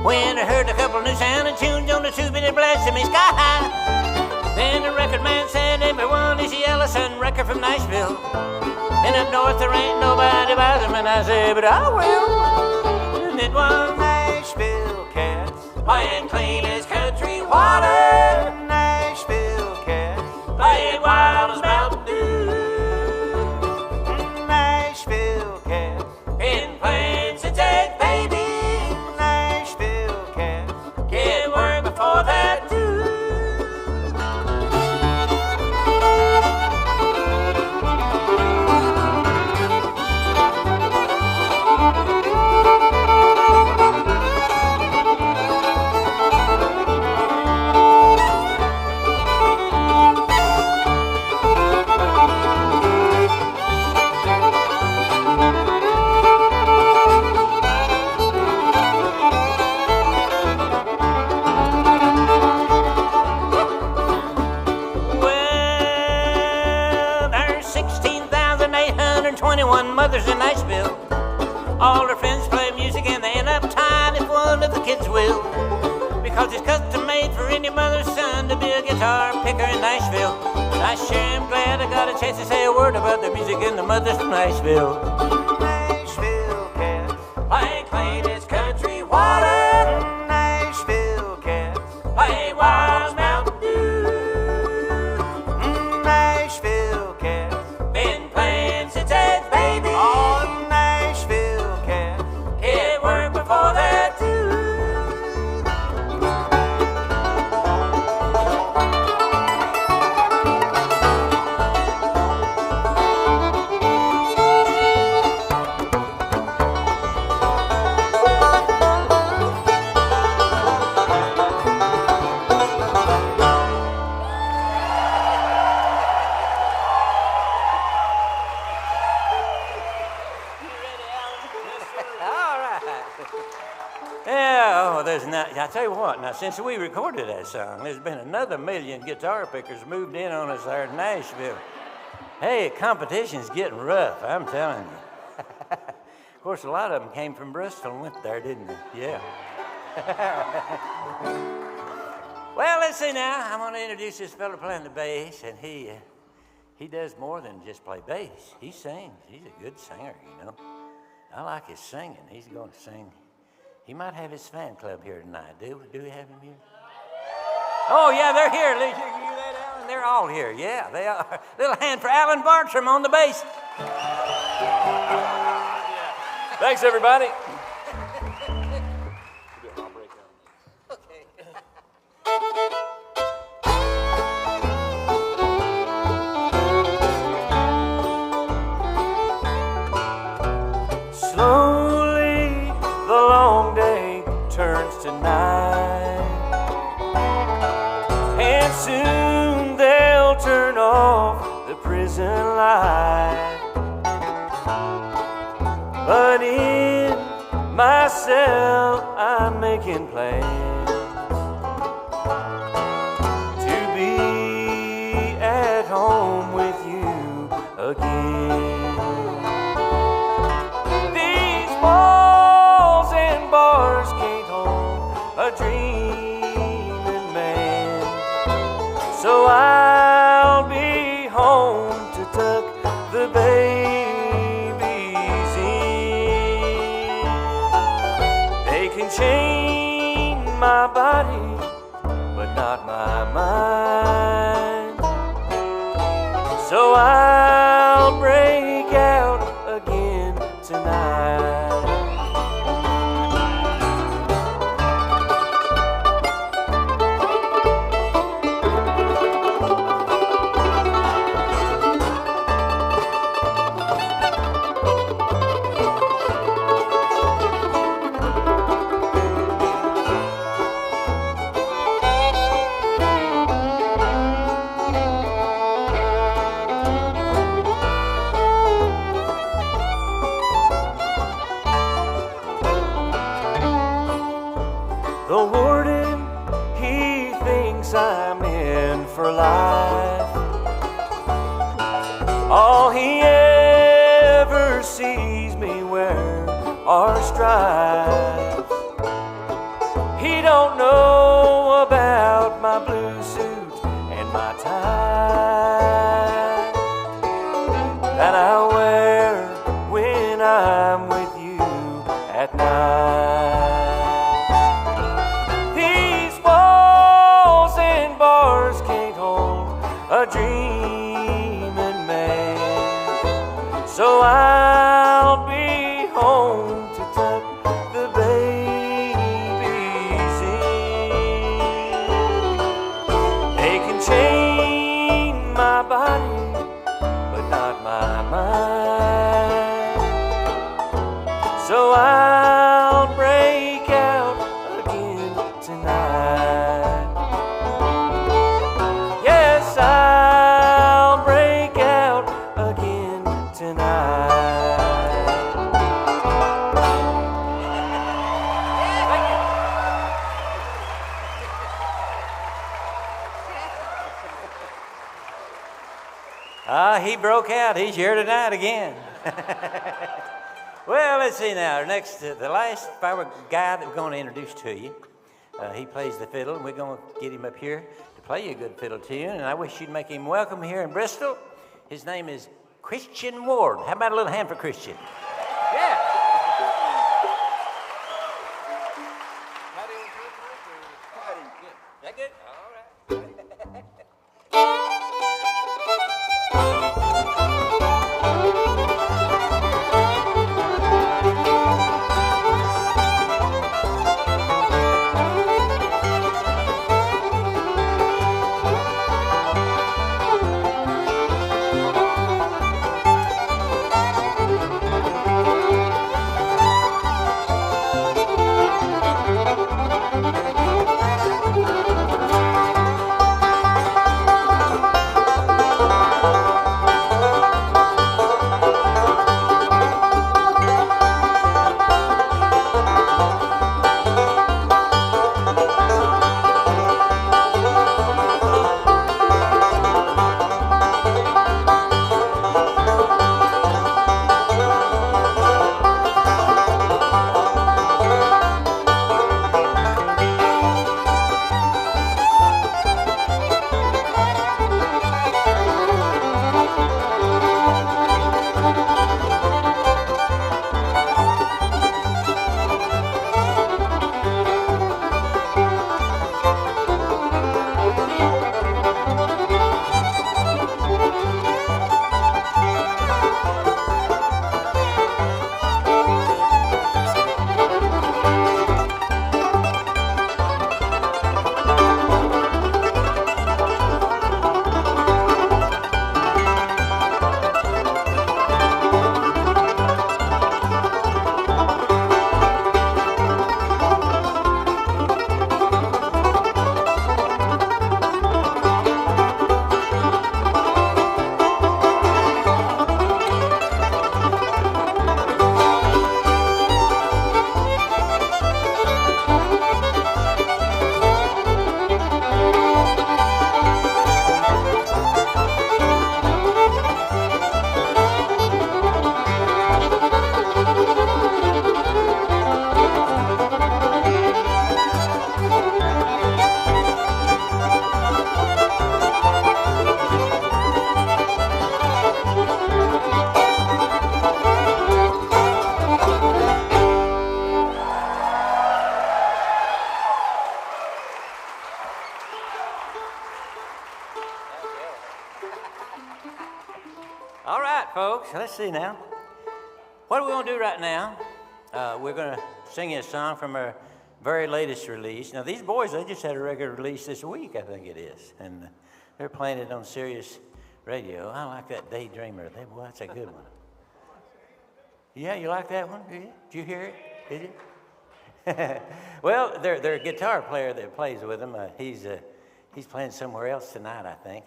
Speaker 11: When I heard a couple new sounding tunes on the tube, it blasted me sky high. Then the record man said, everyone is the Ellison record from Nashville. And up north there ain't nobody buys them, and I said, but I will. And it was Nashville cats playing clean as country water. Nashville cats playing wild as Mountain Dew. Nashville cats been playing since 8th, baby. Nashville cats get work before that too. Mothers in Nashville. All their friends play music and they end up tied if one of the kids will. Because it's custom made for any mother's son to be a guitar picker in Nashville. I sure am glad I got a chance to say a word about the music and the mothers from Nashville. Nashville cats play clean as country water. Nashville cats play wild as Mountain Dew. Nashville cats been playing since 8th, baby. Oh, Nashville cats get work before that too. I tell you what, now since we recorded that song, there's been another 1 million guitar pickers moved in on us there in Nashville. Hey, competition's getting rough, I'm telling you. Of course, a lot of them came from Bristol and went there, didn't they? Yeah. Well, let's see now. I'm going to introduce this fella playing the bass, and he does more than just play bass. He sings. He's a good singer, you know. I like his singing. He's going to sing. He might have his fan club here tonight. Do we have him here? Oh, yeah, they're here. You hear that, Alan? They're all here. Yeah, they are. Little hand for Alan Bartram on the bass.
Speaker 13: Thanks, everybody.
Speaker 7: Slowly, the long day turns to night, and soon they'll turn off the prison light. But in myself, I'm making plans to be at home with you. the babies in. They can chain my body, but not my mind. So I'll break out again tonight. The warden, he thinks I'm in for life. All he ever sees me wear are stripes. He don't know about my blue suit and my tie that I wear when I'm with you at night. A dreaming man, so I'll be home to tuck the babies in. They can chain my body, but not my mind. So I'll break out again tonight. I'll break out again tonight.
Speaker 11: He broke out. He's here tonight again. Well, let's see now. Next, the last firework guy that we're going to introduce to you. He plays the fiddle, and we're going to get him up here to play you a good fiddle tune, and I wish you'd make him welcome here in Bristol. His name is Christian Ward. How about a little hand for Christian? Yeah. That good? All right. All right, folks, let's see now. What are we going to do right now? We're going to sing you a song from our very latest release. Now, these boys, they just had a record release this week, I think it is. And they're playing it on Sirius Radio. I like that Daydreamer. Boy, that's a good one. Yeah, you like that one? Did you hear it? Did you? Well, their guitar player that plays with them, he's playing somewhere else tonight, I think.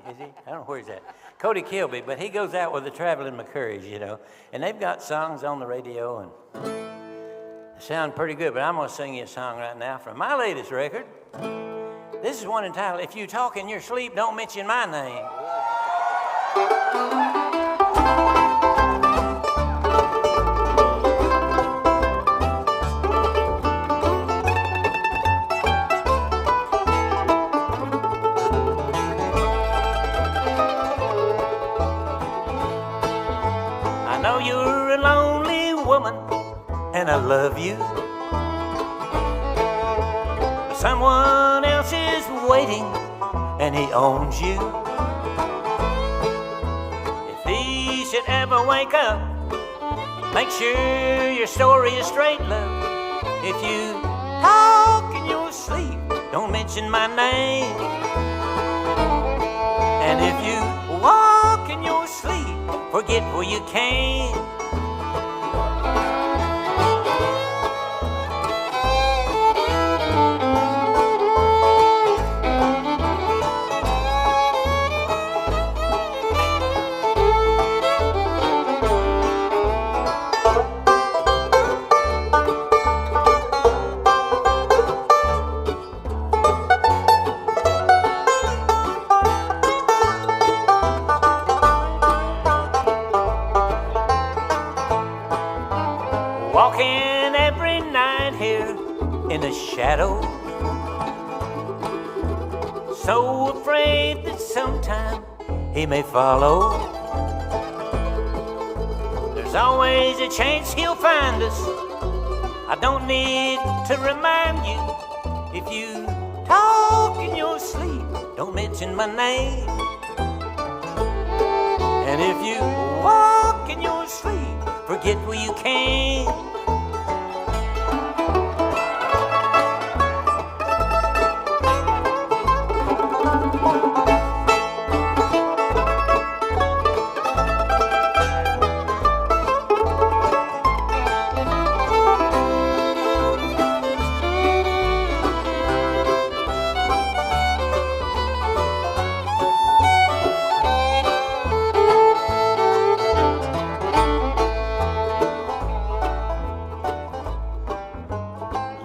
Speaker 11: Is he? I don't know where he's at. Cody Kilby, but he goes out with the traveling McCoury's, you know. And they've got songs on the radio and they sound pretty good. But I'm going to sing you a song right now from my latest record. This is one entitled, If You Talk in Your Sleep, Don't Mention My Name. I know you're a lonely woman, and I love you. Someone else is waiting, and he owns you. If he should ever wake up, make sure your story is straight, love. If you talk in your sleep, don't mention my name. And if you walk in your sleep, forget where you came. Walking every night here in the shadow, so afraid that sometime he may follow. There's always a chance he'll find us. I don't need to remind you. If you talk in your sleep, don't mention my name. And if you walk in your sleep, forget where you came.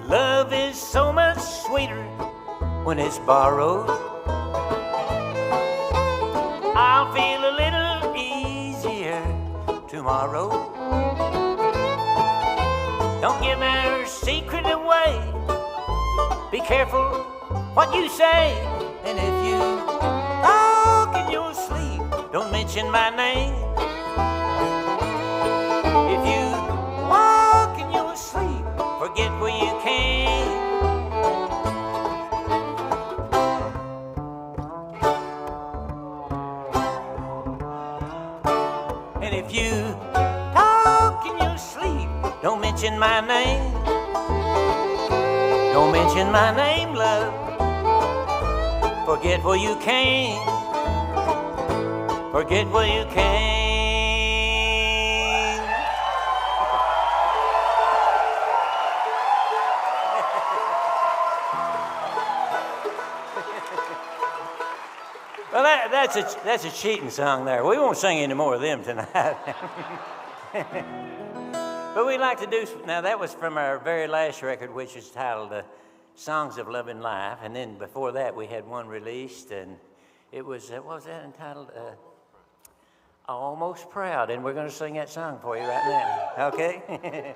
Speaker 11: Love is so much sweeter when it's borrowed. I'll feel a little easier tomorrow. Don't give her secret away. Be careful what you say. And if you talk in your sleep, don't mention my name. If you walk in your sleep, forget where you came. And if you talk in your sleep, don't mention my name. Don't mention my name, love. Forget where you came. Forget where you came. Well, that's a cheating song there. We won't sing any more of them tonight. But we'd like to do, now that was from our very last record, which is titled Songs of Love and Life. And then before that, we had one released, and it was, what was that entitled? Almost Proud. And we're going to sing that song for you right now. Okay?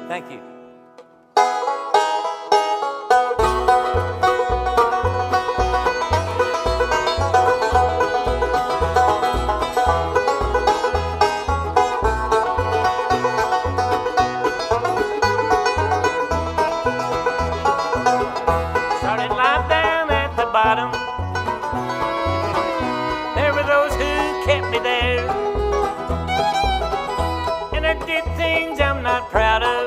Speaker 11: Thank you. There were those who kept me there things I'm not proud of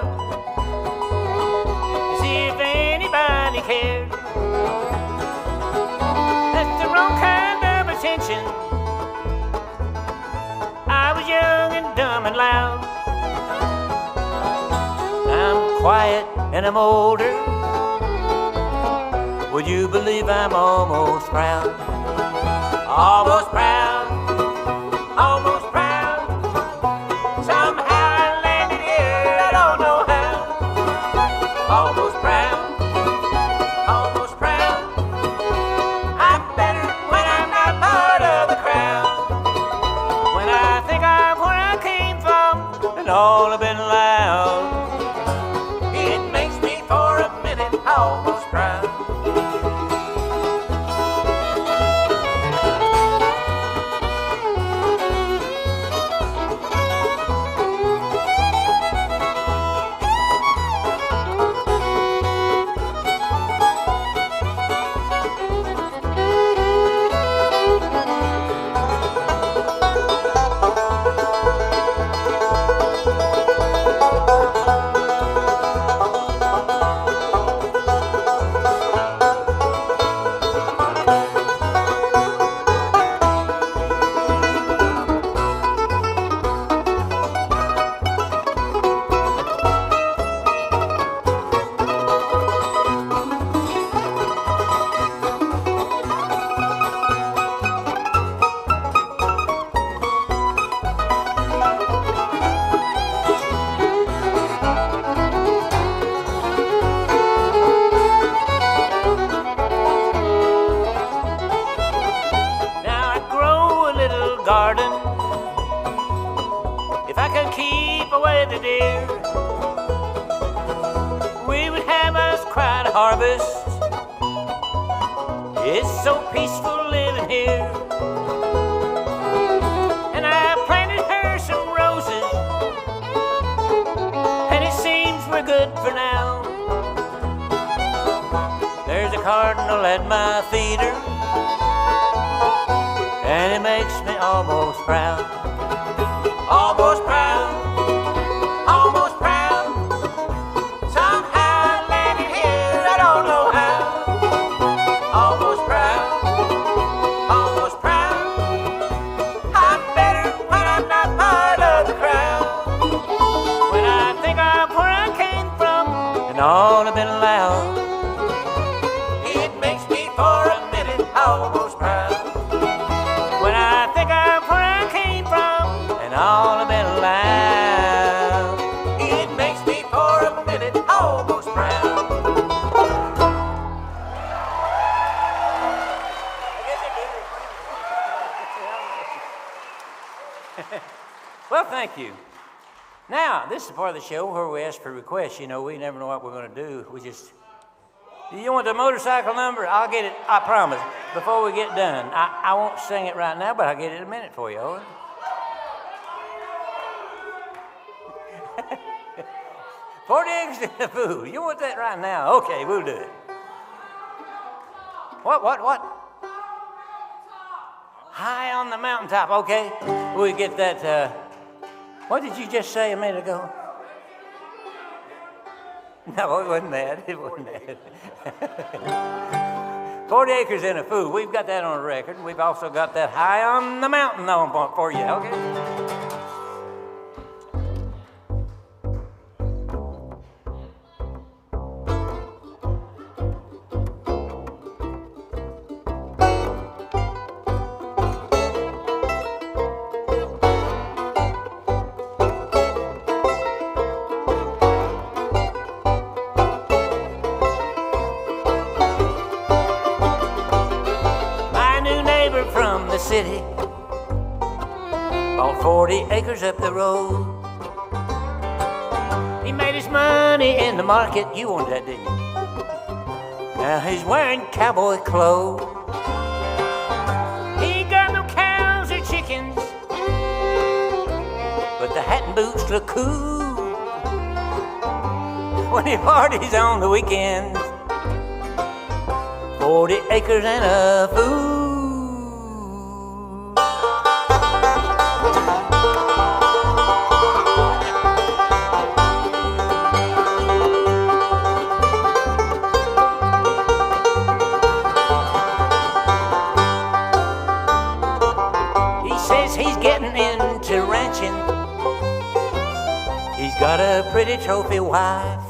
Speaker 11: to see if anybody cared. That's the wrong kind of attention. I was young and dumb and loud. I'm quiet and I'm older. Would you believe I'm almost proud? Almost proud, almost proud. Somehow I landed here, I don't know how. Almost proud, almost proud. I'm better when I'm not part of the crowd. When I think of where I came from and all I've been loud, it makes me for a minute almost proud. Harvest. It's so peaceful living here. And I planted her some roses, and it seems we're good for now. There's a cardinal at my feeder, and it makes me almost proud. Almost proud. Almost proud. Almost proud, almost proud. I'm better when I'm not part of the crowd. When I think of where I came from and all I've been allowed, it makes me for a minute almost proud. When I think of where I came from and all I've been allowed, it makes me for a minute almost proud. Well, thank you. Now, this is the part of the show where we ask for requests. You know, we never know what we're going to do. We just... Do you want the motorcycle number? I'll get it, I promise, before we get done. I won't sing it right now, but I'll get it in a minute for you, all right? 40 acres in the food. You want that right now? Okay, we'll do it. What? High on the mountaintop, okay. We'll get that, what did you just say a minute ago? No, it wasn't that. It wasn't that. 40 acres in a food. We've got that on record. We've also got that high on the mountain on for you, okay? City, bought 40 acres up the road. He made his money in the market. You wanted that, didn't you? Now he's wearing cowboy clothes. He got no cows or chickens, but the hat and boots look cool when he parties on the weekends. 40 acres and a fool. guess he's getting into ranching. He's got a pretty trophy wife.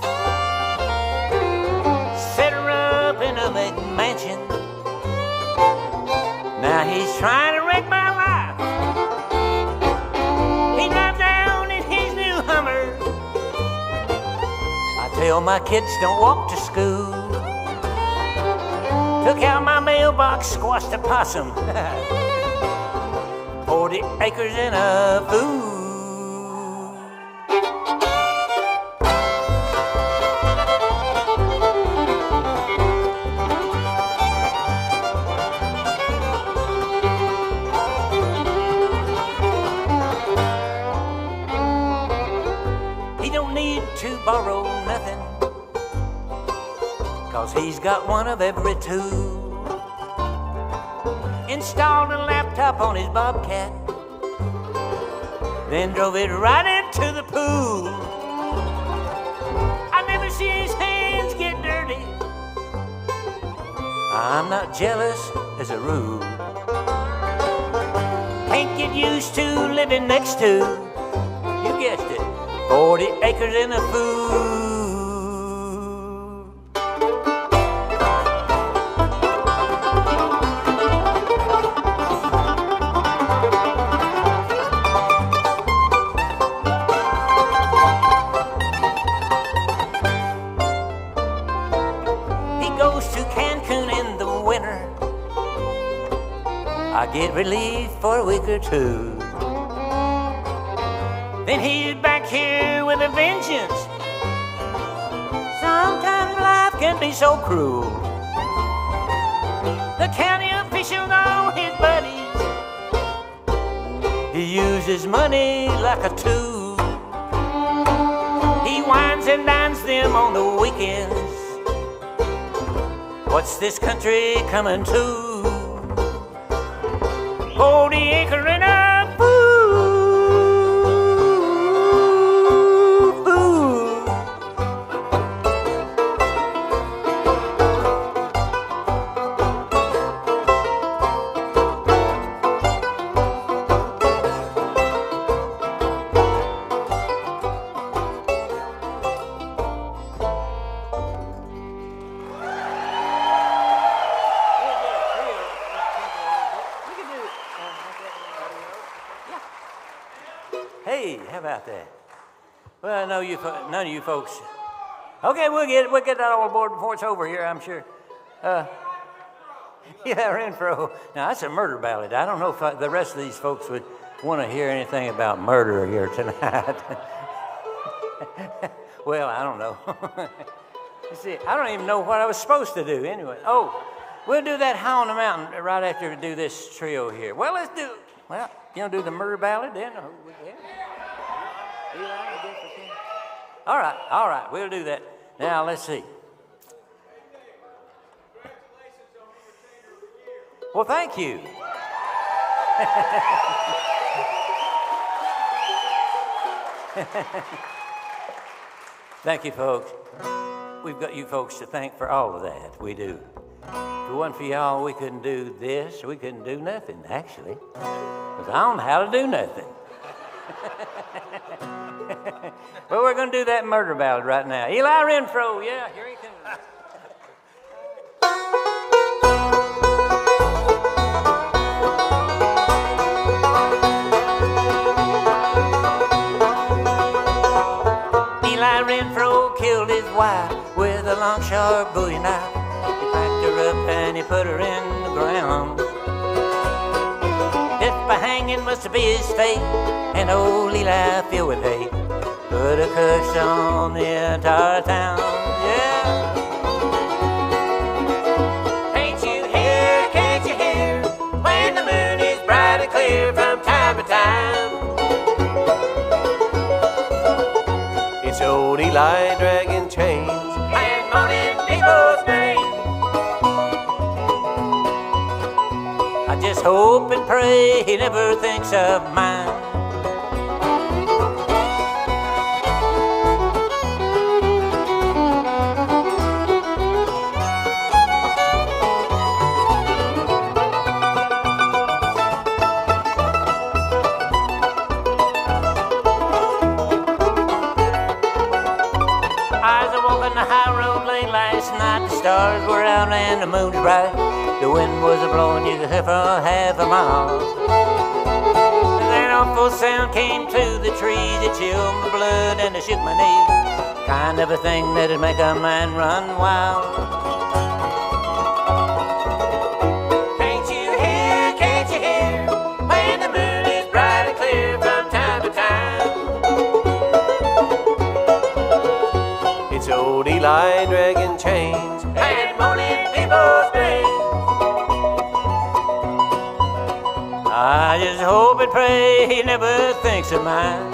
Speaker 11: Set her up in a McMansion. Now he's trying to wreck my life. He drives down in his new Hummer. I tell my kids don't walk to school. Took out my mailbox, squashed a possum. 40 acres and a fool. He don't need to borrow nothing, 'cause he's got one of every two. Installed a laptop on his Bobcat, then drove it right into the pool. I never see his hands get dirty. I'm not jealous as a rule. Can't get used to living next to, you guessed it, 40 acres and a fool. I get relief for a week or two. Then he's back here with a vengeance. Sometimes life can be so cruel. The county officials are his buddies. He uses money like a tool. He wines and dines them on the weekends. What's this country coming to? 40 acre and a fool. Hey, how about that? Well, I know none of you folks. Okay, we'll get that all aboard before it's over here, I'm sure. Yeah, Renfro. Now that's a murder ballad. I don't know if the rest of these folks would want to hear anything about murder here tonight. Well, I don't know. You see, I don't even know what I was supposed to do anyway. Oh, we'll do that High on the Mountain right after we do this trio here. Well, let's do. Well, you want to do the murder ballad then? All right, we'll do that. Now, let's see. Well, thank you. Thank you, folks. We've got you folks to thank for all of that. We do. If it wasn't for y'all, we couldn't do this. We couldn't do nothing, actually. Because I don't know how to do nothing. Well, we're going to do that murder ballad right now. Eli Renfro, yeah, here he comes. Eli Renfro killed his wife with a long, sharp Bowie knife. He packed her up and he put her in the ground. Death by hanging must be his fate, and old Eli filled with hate put a curse on the entire town. Yeah. Can't you hear, can't you hear, when the moon is bright and clear from time to time?
Speaker 12: It's old Eli dragging chains
Speaker 11: and moaning people's brains. I just hope and pray he never thinks of mine. walking the high road late last night. The stars were out and the moon was bright. The wind was a-blowing, you could hear for half a mile. And that awful sound came through the trees. It chilled my blood and it shook my knees. Kind of a thing that'd make a man run wild. Can't you hear, when the moon is bright and clear from time to time?
Speaker 12: It's old Eli dragging chains
Speaker 11: And moaning people's pain. I just hope and pray he never thinks of mine.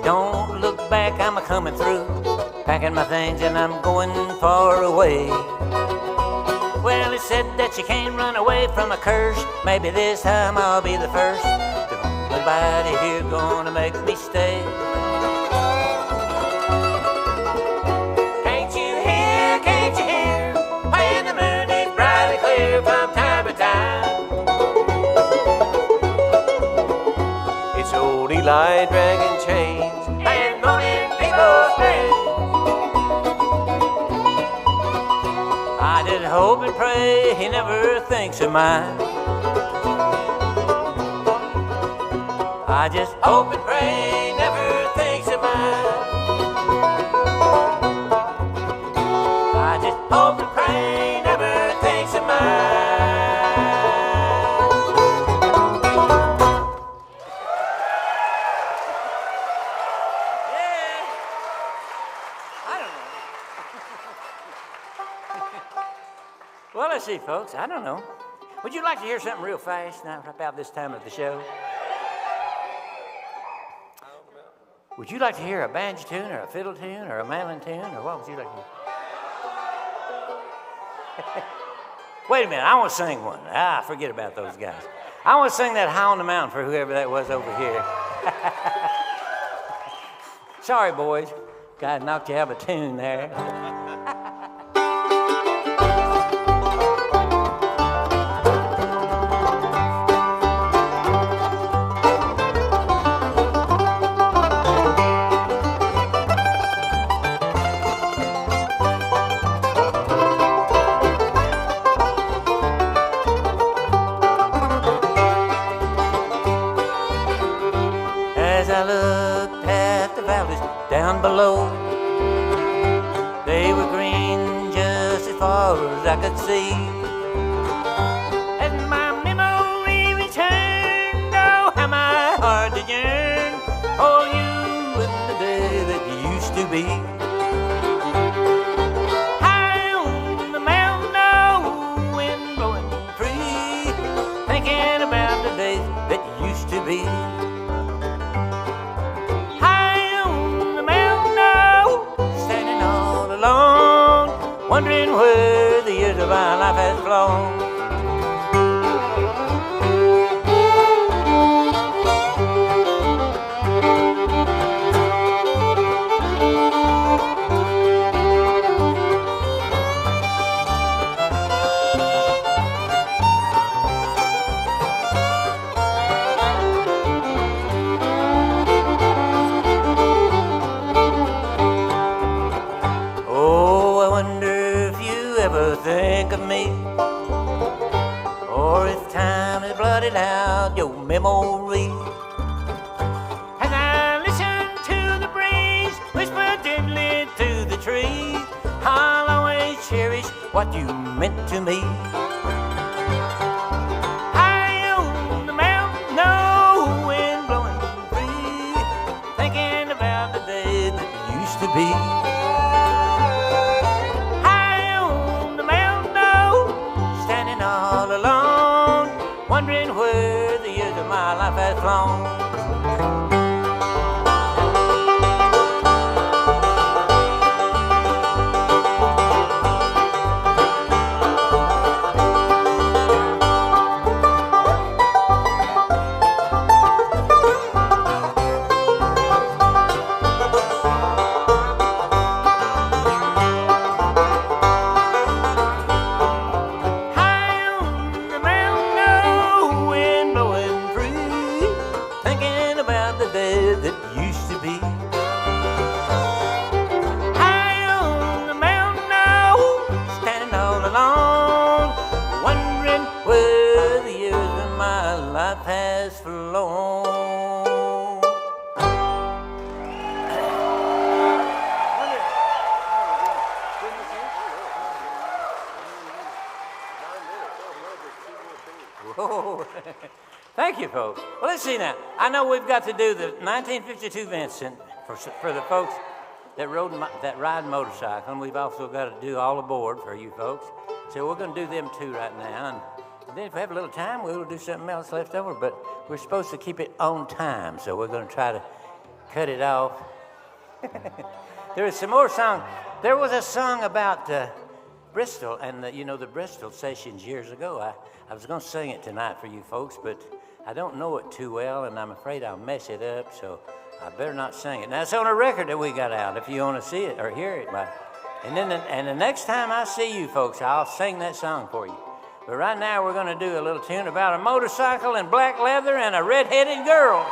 Speaker 11: Don't look back, I'm a-coming through, packing my things and I'm going far away. Well, it said that you can't run away from a curse. Maybe this time I'll be the first. Nobody here gonna make me stay. Can't you hear, when the moon is bright and clear from time to time?
Speaker 12: It's old Eli dragging chains
Speaker 11: and moaning people's pain. I just hope and pray he never thinks of mine. I just hope and pray he never thinks of mine. I just hope and pray he never thinks of mine. Well, let's see, folks. I don't know. Would you like to hear something real fast now about this time of the show? Would you like to hear a banjo tune or a fiddle tune or a mandolin tune, or what would you like to hear? Wait a minute, I want to sing one. Forget about those guys. I want to sing that High on the Mountain for whoever that was over here. Sorry, boys. God knocked you out of a tune there. Down below, they were green just as far as I could see. And my memory returned, oh, how my heart did yearn for you and the day that you used to be. High on the mountain, oh, wind blowing free, thinking about the days that used to be. Wondering where the years of our life has flown. Think of me, or if time has blotted out your memory. And I listen to the breeze whisper gently through the trees. I'll always cherish what you meant to me. High on the mountain, no wind blowing free, thinking about the day that used to be. All alone, wondering where the years of my life has flown. has flown. Whoa. Thank you, folks. Well, let's see now. I know we've got to do the 1952 Vincent for the folks that ride motorcycle, and we've also got to do all aboard for you folks. So we're going to do them two right now. And then if we have a little time, we'll do something else left over. But we're supposed to keep it on time, so we're going to try to cut it off. There is some more song. There was a song about Bristol and the Bristol sessions years ago. I was going to sing it tonight for you folks, but I don't know it too well, and I'm afraid I'll mess it up, so I better not sing it. Now, it's on a record that we got out, if you want to see it or hear it. And the next time I see you folks, I'll sing that song for you. But right now, we're going to do a little tune about a motorcycle and black leather and a red-headed girl.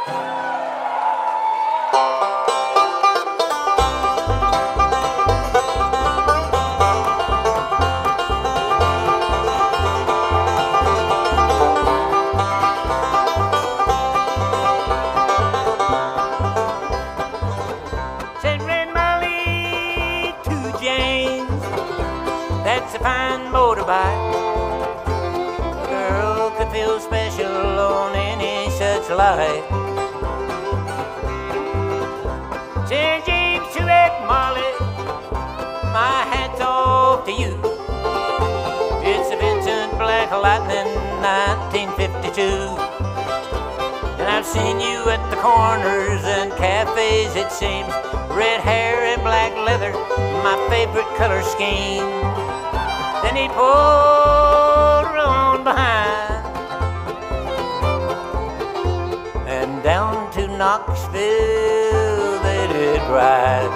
Speaker 11: Motorbike. A girl could feel special on any such light. St. James to Ed Molly, my hat's off to you. It's a Vincent Black Lightning 1952. And I've seen you at the corners and cafes, it seems. Red hair and black leather, my favorite color scheme. Then he pulled her on behind and down to Knoxville they did ride.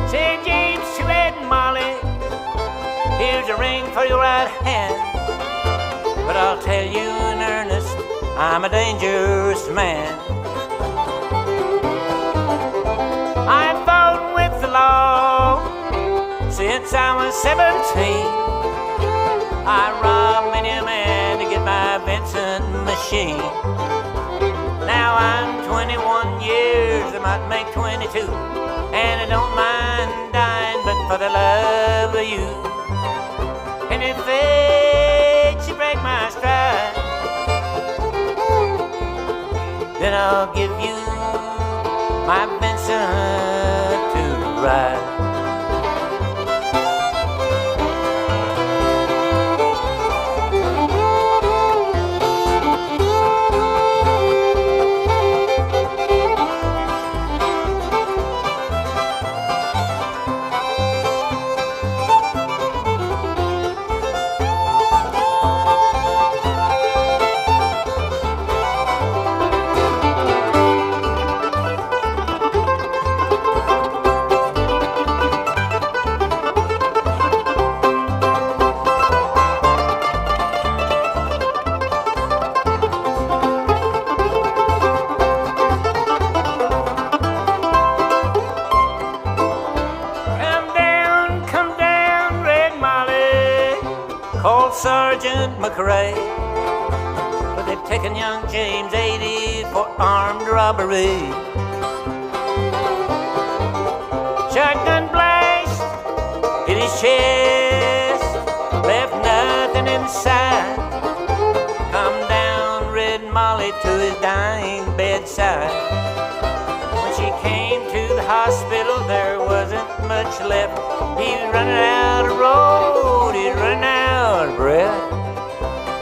Speaker 11: St. James to Ed and Molly, here's a ring for your right hand. But I'll tell you in earnest, I'm a dangerous man. I've fought with the law since I was 17. I robbed many a man to get my Vincent machine. Now I'm 21 years, I might make 22, and I don't mind dying, but for the love of you. And if fate should break my stride, then I'll give you my Vincent to ride. Sergeant McCoury, but they've taken young James 80 for armed robbery. Shotgun blast in his chest, left nothing inside. Come down Red Molly to his dying bedside. When she came to the hospital, there wasn't much left. He was running out of road, he was running out of breath.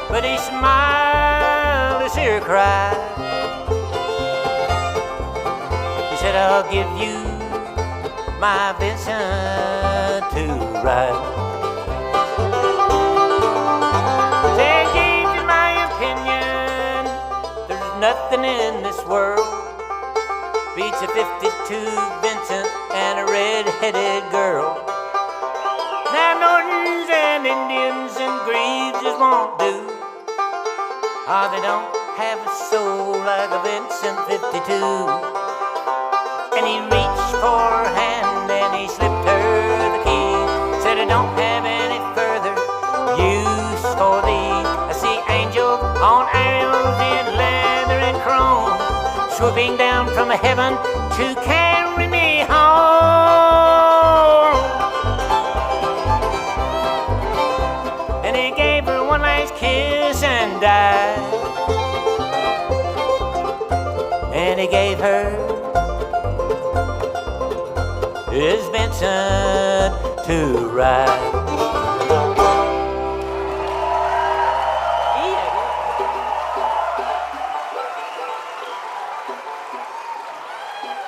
Speaker 11: But he smiled to see her cry. He said, I'll give you my Vincent to ride. St. James, in my opinion, there's nothing in this world beats a 52 Vincent and a red-headed girl. Now Nortons and Indians and Greaves just won't do. Oh, they don't have a soul like a Vincent 52. And he reached for her hand and he slipped her the key. Said I don't have any further use for swooping down from heaven to carry me home. And he gave her one last kiss and died. And he gave her his Vincent to ride.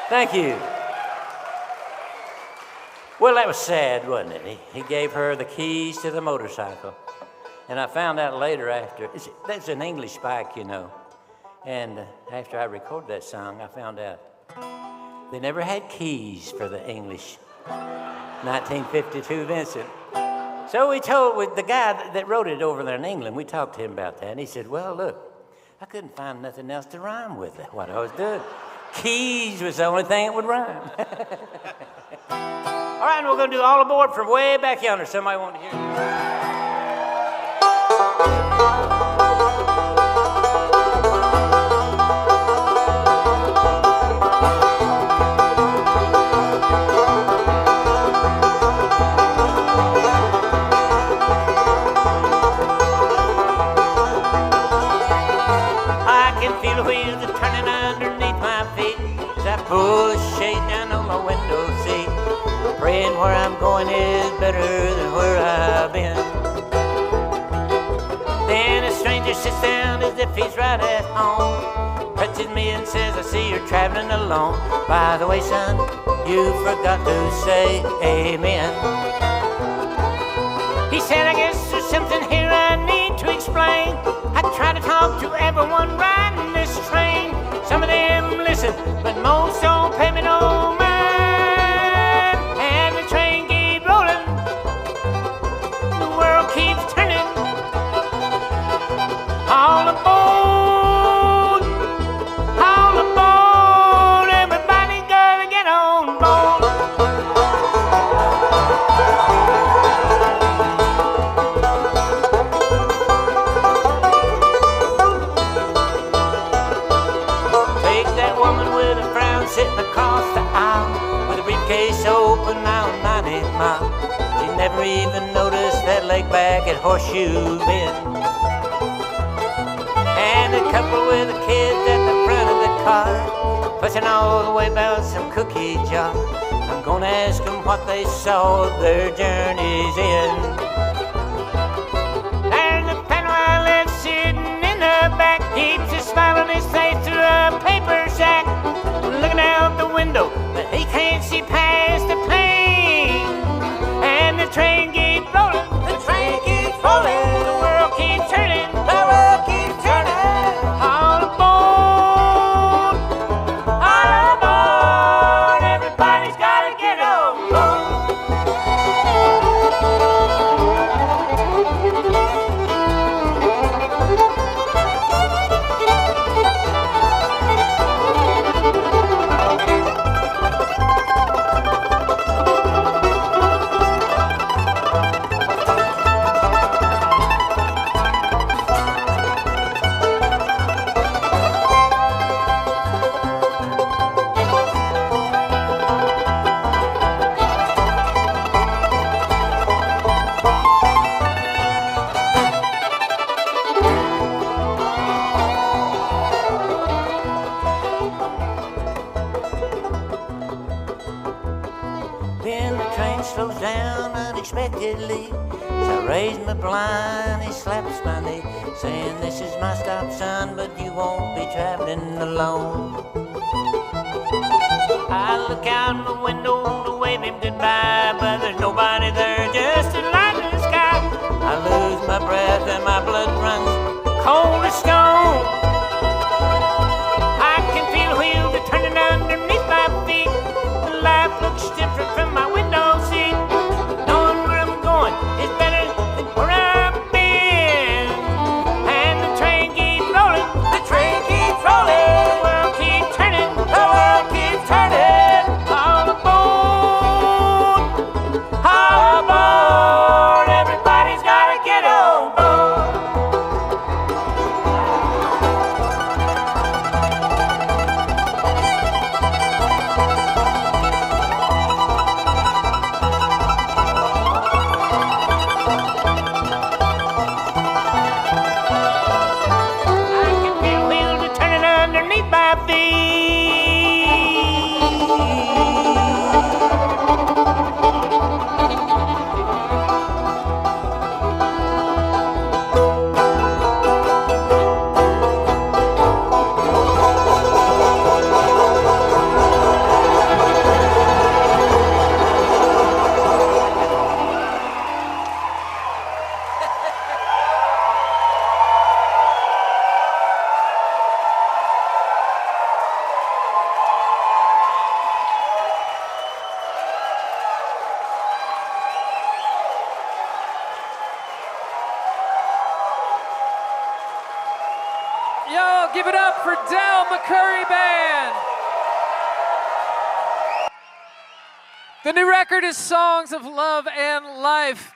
Speaker 11: Thank you. Well, that was sad, wasn't it? He gave her the keys to the motorcycle. And I found out later after, that's an English bike, you know. And after I recorded that song, I found out they never had keys for the English 1952 Vincent. So we told with the guy that wrote it over there in England, we talked to him about that. And he said, well, look, I couldn't find nothing else to rhyme with what I was doing. Keys was the only thing that would rhyme. All right, and we're going to do All Aboard from way back yonder. Somebody want to hear it? I can feel the wheels are turning underneath my feet as I pull the shade down on my window seat. Praying where I'm going is better than where I've been. Then a stranger sits down as if he's right at home, touches me and says, I see you're traveling alone. By the way, son, you forgot to say amen. He said, I guess there's something here I need to explain. I try to talk to everyone riding this train. Some of them listen, but most don't pay me no mind. And the train keeps rolling, the world keeps turning. All aboard, everybody gotta get on board. Take that woman with a frown sitting across the aisle with a briefcase open now 90 miles. She never even noticed that leg back at Horseshoe Bend. And a couple with the kids at the front of the car, fussing all the way about some cookie jar. I'm gonna ask them what they saw their journeys in. There's a fellow I left sitting in the back, keeps a smile on his face through a paper sack, looking out the window, but he can't see past the plane. And the train keeps rolling, the train keeps rolling, the world keeps turning, the world keeps turning. All aboard, everybody's gotta get on board. Then the train slows down unexpectedly. As I raise my blind, he slaps my knee, saying, this is my stop, son, but you won't be traveling alone. I look out the window to wave him goodbye, but there's nobody there, just a light in the sky. I lose my breath and my blood runs cold as stone. I can feel wheels are turning underneath my feet. Life looks different from my window seat. Knowing where I'm going is better than where I've been. And the train keeps rolling, the train keeps rolling, the world keeps turning, the world keeps turning. All aboard,
Speaker 2: out, give it up for Del McCoury Band. The new record is Songs of Love and Life.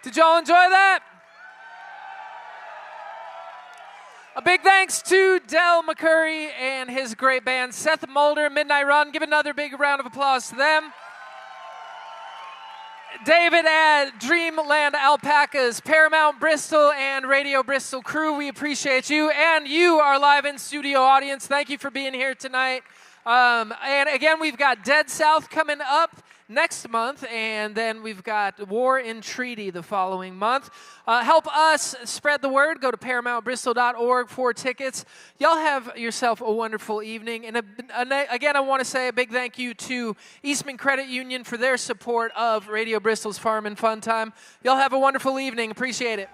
Speaker 2: Did y'all enjoy that? A big thanks to Del McCoury and his great band, Seth Mulder, Midnight Run. Give another big round of applause to them. David at Dreamland Alpacas, Paramount Bristol, and Radio Bristol crew, we appreciate you. And you, our live in-studio audience, thank you for being here tonight. And again, we've got Dead South coming up next month, and then we've got War and Treaty the following month. Help us spread the word. Go to ParamountBristol.org for tickets. Y'all have yourself a wonderful evening. And again, I want to say a big thank you to Eastman Credit Union for their support of Radio Bristol's Farm and Fun Time. Y'all have a wonderful evening. Appreciate it.